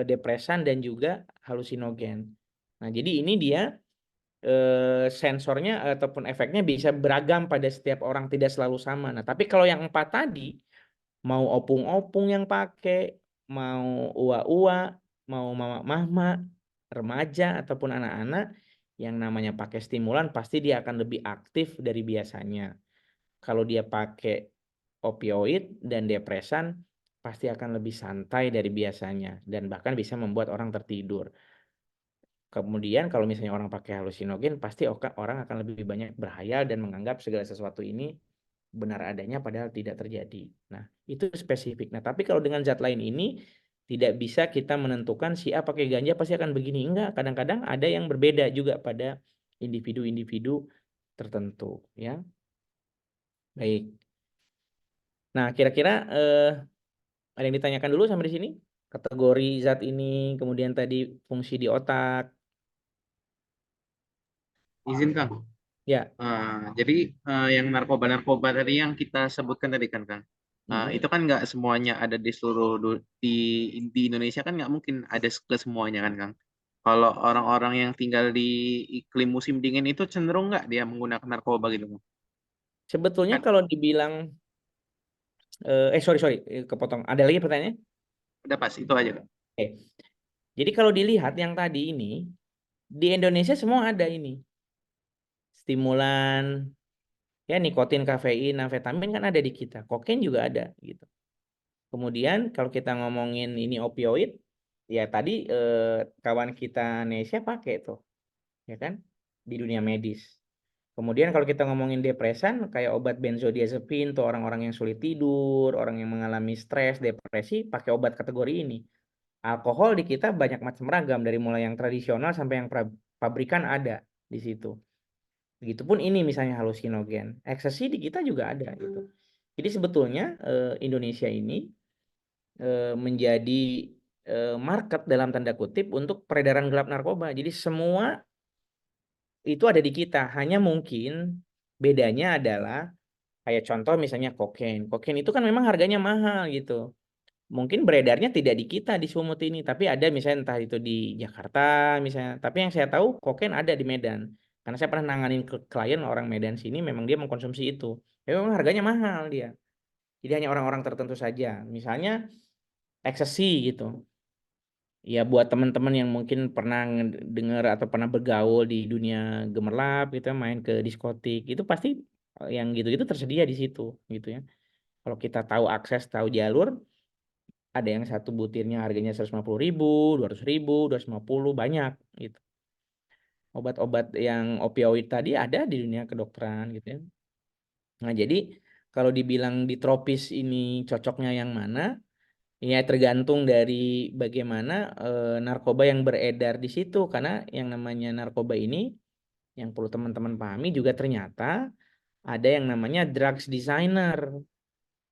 depresan dan juga halusinogen. Nah, jadi ini dia sensornya ataupun efeknya bisa beragam pada setiap orang, tidak selalu sama. Nah, tapi kalau yang 4 tadi, mau opung-opung yang pakai, mau ua-ua, mau mama-mama, remaja ataupun anak-anak, yang namanya pakai stimulan pasti dia akan lebih aktif dari biasanya. Kalau dia pakai opioid dan depresan, pasti akan lebih santai dari biasanya dan bahkan bisa membuat orang tertidur. Kemudian kalau misalnya orang pakai halusinogen, pasti orang akan lebih banyak berhayal dan menganggap segala sesuatu ini benar adanya padahal tidak terjadi. Nah, itu spesifik. Nah, tapi kalau dengan zat lain ini tidak bisa kita menentukan si A pakai ganja pasti akan begini. Enggak, kadang-kadang ada yang berbeda juga pada individu-individu tertentu ya. Baik. Nah, kira-kira ada yang ditanyakan dulu sampai di sini? Kategori zat ini, kemudian tadi fungsi di otak. Izin, Kang. Ya. Jadi yang narkoba-narkoba tadi yang kita sebutkan tadi kan, Kang. Itu kan nggak semuanya ada di seluruh di Indonesia, kan nggak mungkin ada ke semuanya kan, Kang. Kalau orang-orang yang tinggal di iklim musim dingin itu cenderung nggak dia menggunakan narkoba gitu, Kang? Sebetulnya Kan kalau dibilang sorry kepotong. Ada lagi pertanyaannya? udah pas itu aja, Kang. Oke. Jadi kalau dilihat yang tadi ini di Indonesia semua ada ini. Stimulan, ya nikotin, kafein, amfetamin kan ada di kita. Kokain juga ada gitu. Kemudian kalau kita ngomongin ini opioid, ya tadi kawan kita Nesya pakai tuh, ya kan? Di dunia medis. Kemudian kalau kita ngomongin depresan, kayak obat benzodiazepin tuh orang-orang yang sulit tidur, orang yang mengalami stres, depresi, pakai obat kategori ini. Alkohol di kita banyak macam ragam, dari mulai yang tradisional sampai yang pabrikan ada di situ. Begitupun ini misalnya halusinogen, ekstasi di kita juga ada gitu. Jadi sebetulnya Indonesia ini menjadi market dalam tanda kutip untuk peredaran gelap narkoba. Jadi semua itu ada di kita. Hanya mungkin bedanya adalah kayak contoh misalnya kokain. Kokain itu kan memang harganya mahal gitu. Mungkin beredarnya tidak di kita di Sumut ini, tapi ada misalnya entah itu di Jakarta misalnya. Tapi yang saya tahu kokain ada di Medan. Karena saya pernah nanganin klien orang Medan sini, memang dia mengkonsumsi itu. Ya memang harganya mahal dia. Jadi hanya orang-orang tertentu saja. Misalnya ecstasy gitu. Ya buat teman-teman yang mungkin pernah dengar atau pernah bergaul di dunia gemerlap gitu, main ke diskotik, itu pasti yang gitu-gitu tersedia di situ gitu ya. Kalau kita tahu akses, tahu jalur, ada yang satu butirnya harganya 150.000, 200.000, 250, banyak gitu. Obat-obat yang opioid tadi ada di dunia kedokteran gitu ya. Nah, jadi kalau dibilang di tropis ini cocoknya yang mana, ya tergantung dari bagaimana narkoba yang beredar di situ. Karena yang namanya narkoba ini, yang perlu teman-teman pahami juga ternyata ada yang namanya drugs designer.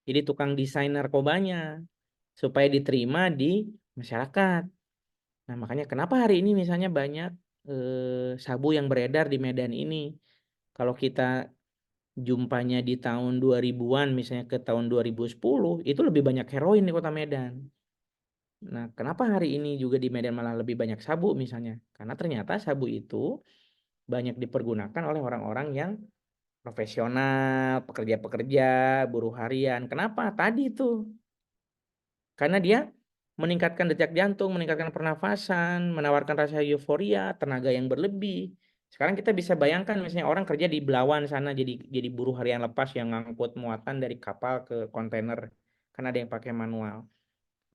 Jadi tukang desain narkobanya supaya diterima di masyarakat. Nah, makanya kenapa hari ini misalnya banyak sabu yang beredar di Medan ini. Kalau kita jumpanya di tahun 2000-an misalnya ke tahun 2010, itu lebih banyak heroin di kota Medan. Nah, kenapa hari ini juga di Medan malah lebih banyak sabu misalnya? Karena ternyata sabu itu banyak dipergunakan oleh orang-orang yang profesional, pekerja-pekerja, buruh harian. Kenapa? Tadi itu. Karena dia meningkatkan detak jantung, meningkatkan pernafasan, menawarkan rasa euforia, tenaga yang berlebih. Sekarang kita bisa bayangkan misalnya orang kerja di Belawan sana jadi buruh harian lepas yang ngangkut muatan dari kapal ke kontainer. Karena ada yang pakai manual.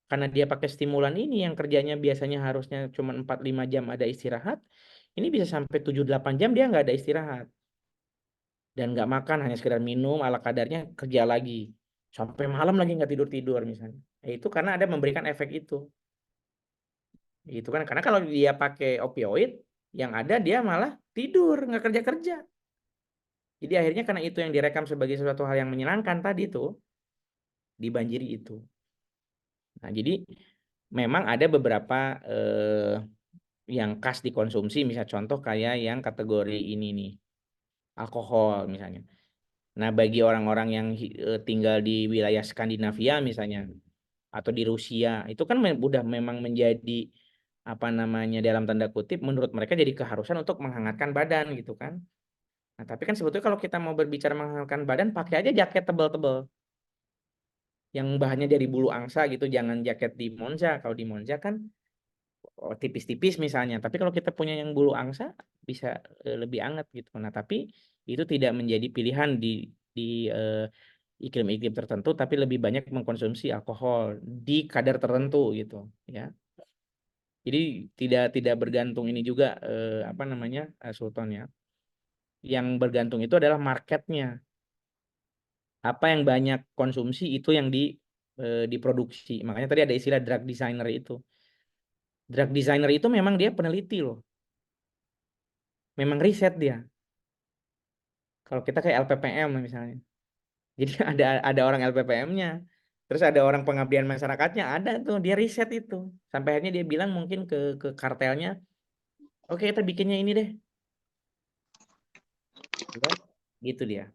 Karena dia pakai stimulan ini yang kerjanya biasanya harusnya cuma 4-5 jam ada istirahat, ini bisa sampai 7-8 jam dia nggak ada istirahat. Dan nggak makan, hanya sekedar minum ala kadarnya, kerja lagi. Sampai malam lagi nggak tidur-tidur misalnya. Itu karena ada memberikan efek itu. Itu kan karena kalau dia pakai opioid, yang ada dia malah tidur, nggak kerja-kerja. Jadi akhirnya karena itu yang direkam sebagai sesuatu hal yang menyenangkan tadi itu, dibanjiri itu. Nah, jadi memang ada beberapa yang khas dikonsumsi, misal contoh kayak yang kategori ini nih, alkohol misalnya. Nah, bagi orang-orang yang tinggal di wilayah Skandinavia misalnya, atau di Rusia, itu kan udah memang menjadi apa namanya dalam tanda kutip menurut mereka jadi keharusan untuk menghangatkan badan gitu kan. Nah, tapi kan sebetulnya kalau kita mau berbicara menghangatkan badan, pakai aja jaket tebal-tebal yang bahannya dari bulu angsa gitu, jangan jaket di Monza. Kalau di Monza kan tipis-tipis misalnya, tapi kalau kita punya yang bulu angsa bisa lebih hangat gitu. Nah, tapi itu tidak menjadi pilihan di iklim-iklim tertentu, tapi lebih banyak mengkonsumsi alkohol di kadar tertentu gitu ya. Jadi tidak bergantung ini juga apa namanya Sultan ya. Yang bergantung itu adalah marketnya. Apa yang banyak konsumsi itu yang diproduksi. Makanya tadi ada istilah drug designer itu. Drug designer itu memang dia peneliti loh. Memang riset dia. Kalau kita kayak LPPM misalnya. Jadi ada orang LPPM-nya. Terus ada orang pengabdian masyarakatnya, ada tuh dia riset itu. Sampai akhirnya dia bilang mungkin ke kartelnya, oke kita bikinnya ini deh. Ya, gitu dia.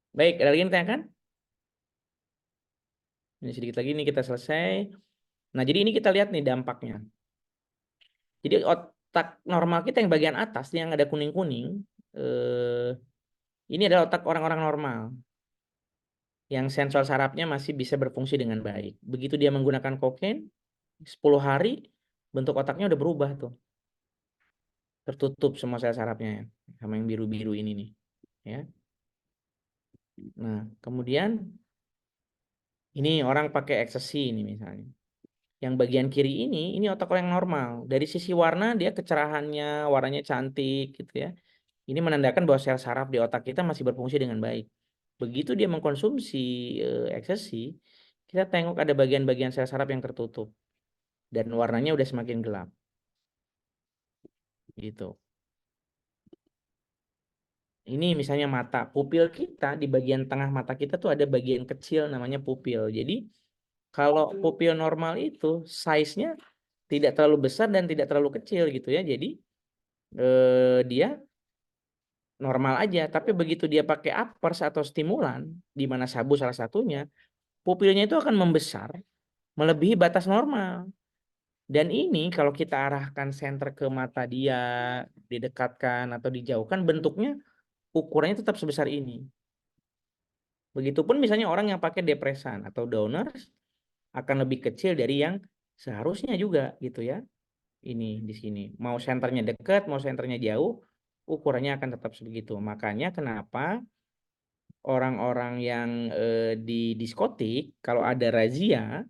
Baik, ada lagi yang ditanyakan? Ini sedikit lagi nih kita selesai. Nah, jadi ini kita lihat nih dampaknya. Jadi otak normal kita yang bagian atas yang ada kuning-kuning, ini adalah otak orang-orang normal. Yang sensor sarafnya masih bisa berfungsi dengan baik. Begitu dia menggunakan kokain, 10 hari bentuk otaknya udah berubah tuh. Tertutup semua sel sarafnya ya, sama yang biru-biru ini nih, ya. Nah, kemudian ini orang pakai ekstasi ini misalnya. Yang bagian kiri ini otak orang yang normal. Dari sisi warna dia kecerahannya, warnanya cantik gitu ya. Ini menandakan bahwa sel saraf di otak kita masih berfungsi dengan baik. Begitu dia mengkonsumsi ekstasi, kita tengok ada bagian-bagian sel saraf yang tertutup dan warnanya udah semakin gelap. Gitu. Ini misalnya mata, pupil kita di bagian tengah mata kita tuh ada bagian kecil namanya pupil. Jadi kalau pupil normal itu size-nya tidak terlalu besar dan tidak terlalu kecil gitu ya. Jadi dia normal aja. Tapi begitu dia pakai uppers atau stimulan, di mana sabu salah satunya, pupilnya itu akan membesar melebihi batas normal. Dan ini kalau kita arahkan senter ke mata dia, didekatkan atau dijauhkan, bentuknya ukurannya tetap sebesar ini. Begitupun misalnya orang yang pakai depresan atau downers akan lebih kecil dari yang seharusnya juga gitu ya. Ini di sini. Mau senternya dekat, mau senternya jauh, ukurannya akan tetap sebegitu. Makanya kenapa orang-orang yang di diskotik kalau ada razia,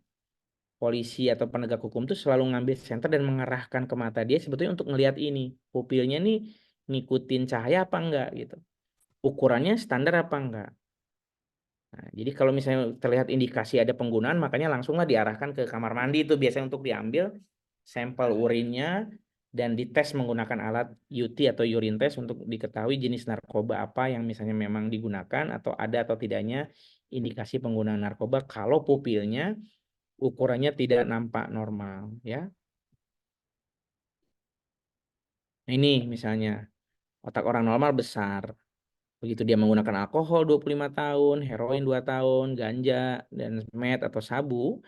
polisi atau penegak hukum tuh selalu ngambil senter dan mengarahkan ke mata dia sebetulnya untuk ngelihat ini pupilnya nih ngikutin cahaya apa enggak gitu. Ukurannya standar apa enggak. Nah, jadi kalau misalnya terlihat indikasi ada penggunaan, makanya langsunglah diarahkan ke kamar mandi itu biasanya untuk diambil sampel urinnya dan dites menggunakan alat UT atau urine test untuk diketahui jenis narkoba apa yang misalnya memang digunakan atau ada atau tidaknya indikasi penggunaan narkoba kalau pupilnya ukurannya tidak nampak normal ya. Nah, ini misalnya otak orang normal besar. Begitu dia menggunakan alkohol 25 tahun, heroin 2 tahun, ganja, dan meth atau sabu.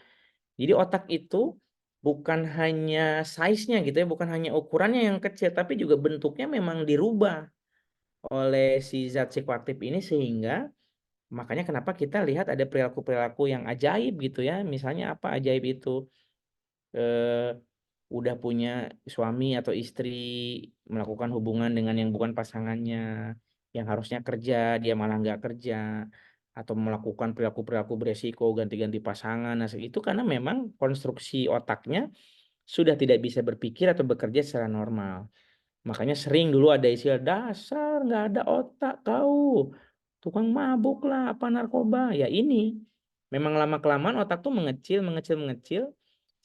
Jadi otak itu bukan hanya size-nya gitu ya, bukan hanya ukurannya yang kecil, tapi juga bentuknya memang dirubah oleh si zat psikoaktif ini sehingga makanya kenapa kita lihat ada perilaku-perilaku yang ajaib gitu ya. Misalnya apa ajaib itu? Eh, udah punya suami atau istri melakukan hubungan dengan yang bukan pasangannya, yang harusnya kerja dia malah nggak kerja, atau melakukan perilaku-perilaku beresiko ganti-ganti pasangan. Nah, itu karena memang konstruksi otaknya sudah tidak bisa berpikir atau bekerja secara normal. Makanya sering dulu ada istilah dasar nggak ada otak kau, tukang mabuk lah, apa narkoba. Ya ini memang lama-kelamaan otak tuh mengecil, mengecil, mengecil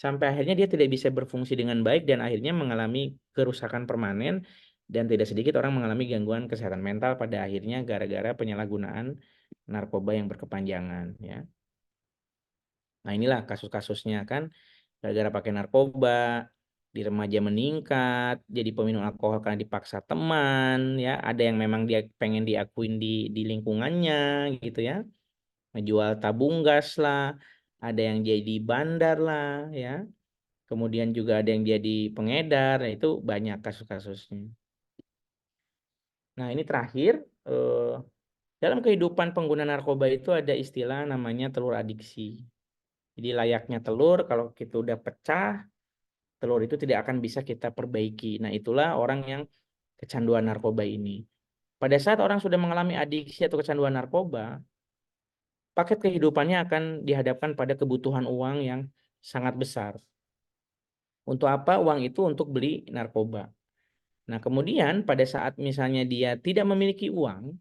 sampai akhirnya dia tidak bisa berfungsi dengan baik dan akhirnya mengalami kerusakan permanen dan tidak sedikit orang mengalami gangguan kesehatan mental pada akhirnya gara-gara penyalahgunaan narkoba yang berkepanjangan ya. Nah, inilah kasus-kasusnya kan gara-gara pakai narkoba di remaja meningkat, jadi peminum alkohol karena dipaksa teman ya, ada yang memang dia pengen diakuin di lingkungannya gitu ya. Ngejual tabung gas lah, ada yang jadi bandar lah ya. Kemudian juga ada yang jadi pengedar, nah itu banyak kasus-kasusnya. Nah, ini terakhir, dalam kehidupan pengguna narkoba itu ada istilah namanya telur adiksi. Jadi layaknya telur, kalau kita udah pecah, telur itu tidak akan bisa kita perbaiki. Nah, itulah orang yang kecanduan narkoba ini. Pada saat orang sudah mengalami adiksi atau kecanduan narkoba, paket kehidupannya akan dihadapkan pada kebutuhan uang yang sangat besar. Untuk apa uang itu? Untuk beli narkoba. Nah, kemudian pada saat misalnya dia tidak memiliki uang,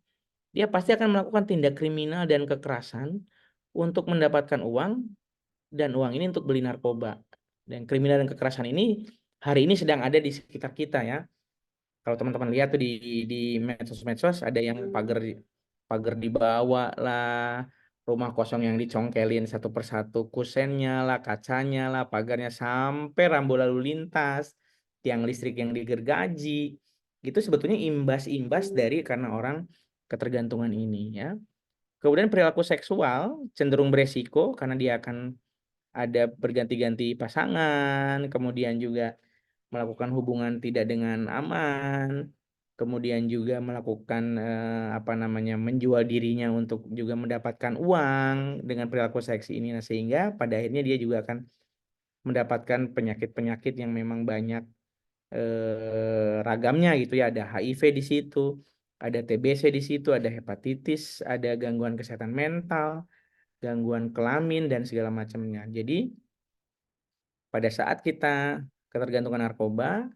dia pasti akan melakukan tindak kriminal dan kekerasan untuk mendapatkan uang dan uang ini untuk beli narkoba. Dan kriminal dan kekerasan ini hari ini sedang ada di sekitar kita ya. Kalau teman-teman lihat tuh di medsos-medsos ada yang pagar dibawa lah, rumah kosong yang dicongkelin satu persatu, kusennya lah, kacanya lah, pagarnya sampai rambu lalu lintas, tiang listrik yang digergaji. Itu sebetulnya imbas-imbas dari karena orang ketergantungan ini ya. Kemudian perilaku seksual cenderung beresiko karena dia akan ada berganti-ganti pasangan, kemudian juga melakukan hubungan tidak dengan aman, kemudian juga melakukan apa namanya menjual dirinya untuk juga mendapatkan uang dengan perilaku seksi ini. Nah, sehingga pada akhirnya dia juga akan mendapatkan penyakit-penyakit yang memang banyak ragamnya gitu ya. Ada HIV di situ, ada TBC di situ, ada hepatitis, ada gangguan kesehatan mental, gangguan kelamin dan segala macamnya. Jadi pada saat kita ketergantungan narkoba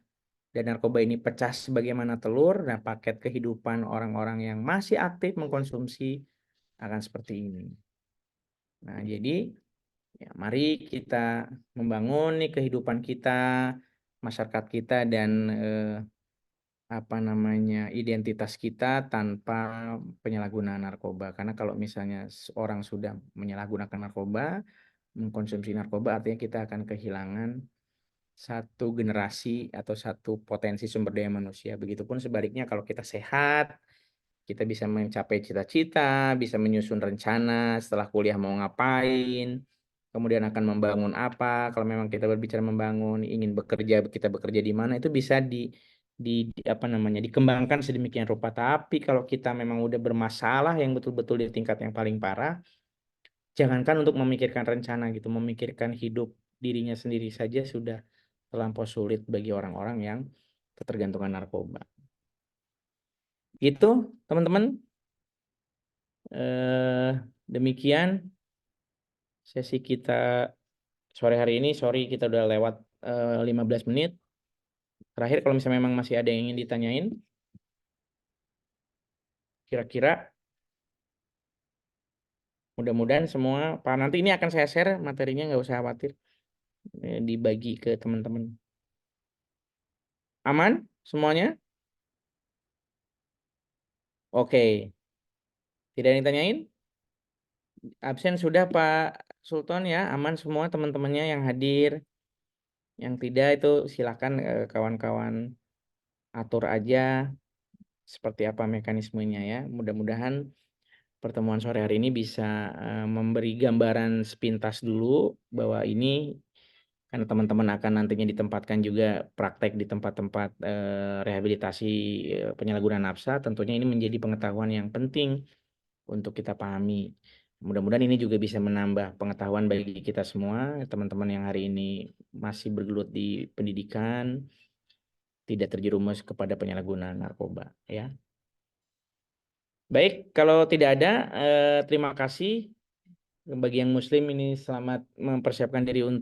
dan narkoba ini pecah sebagaimana telur, dan paket kehidupan orang-orang yang masih aktif mengkonsumsi akan seperti ini. Nah, jadi ya mari kita membangun nih kehidupan kita, masyarakat kita dan apa namanya identitas kita tanpa penyalahgunaan narkoba. Karena kalau misalnya orang sudah menyalahgunakan narkoba, mengkonsumsi narkoba, artinya kita akan kehilangan satu generasi atau satu potensi sumber daya manusia. Begitupun sebaliknya kalau kita sehat, kita bisa mencapai cita-cita, bisa menyusun rencana setelah kuliah mau ngapain, kemudian akan membangun apa. Kalau memang kita berbicara membangun, ingin bekerja, kita bekerja di mana, itu bisa apa namanya dikembangkan sedemikian rupa. Tapi kalau kita memang udah bermasalah yang betul-betul di tingkat yang paling parah, jangankan untuk memikirkan rencana gitu, memikirkan hidup dirinya sendiri saja sudah terlampau sulit bagi orang-orang yang ketergantungan narkoba. Gitu, teman-teman. Demikian sesi kita sore hari ini. Sorry kita udah lewat 15 menit. Terakhir kalau misalnya memang masih ada yang ingin ditanyain, kira-kira mudah-mudahan semua, Pak, nanti ini akan saya share materinya, nggak usah khawatir, dibagi ke teman-teman. Aman semuanya? Oke. Tidak ada yang tanyain? Absen sudah Pak Sultan ya, aman semua teman-temannya yang hadir. Yang tidak itu silakan kawan-kawan atur aja seperti apa mekanismenya ya. Mudah-mudahan pertemuan sore hari ini bisa memberi gambaran sepintas dulu bahwa ini, karena teman-teman akan nantinya ditempatkan juga praktek di tempat-tempat rehabilitasi penyalahgunaan nafsa, tentunya ini menjadi pengetahuan yang penting untuk kita pahami. Mudah-mudahan ini juga bisa menambah pengetahuan bagi kita semua, teman-teman yang hari ini masih bergelut di pendidikan, tidak terjerumus kepada penyalahgunaan narkoba ya. Baik, kalau tidak ada, terima kasih. Bagi yang muslim ini selamat mempersiapkan diri untuk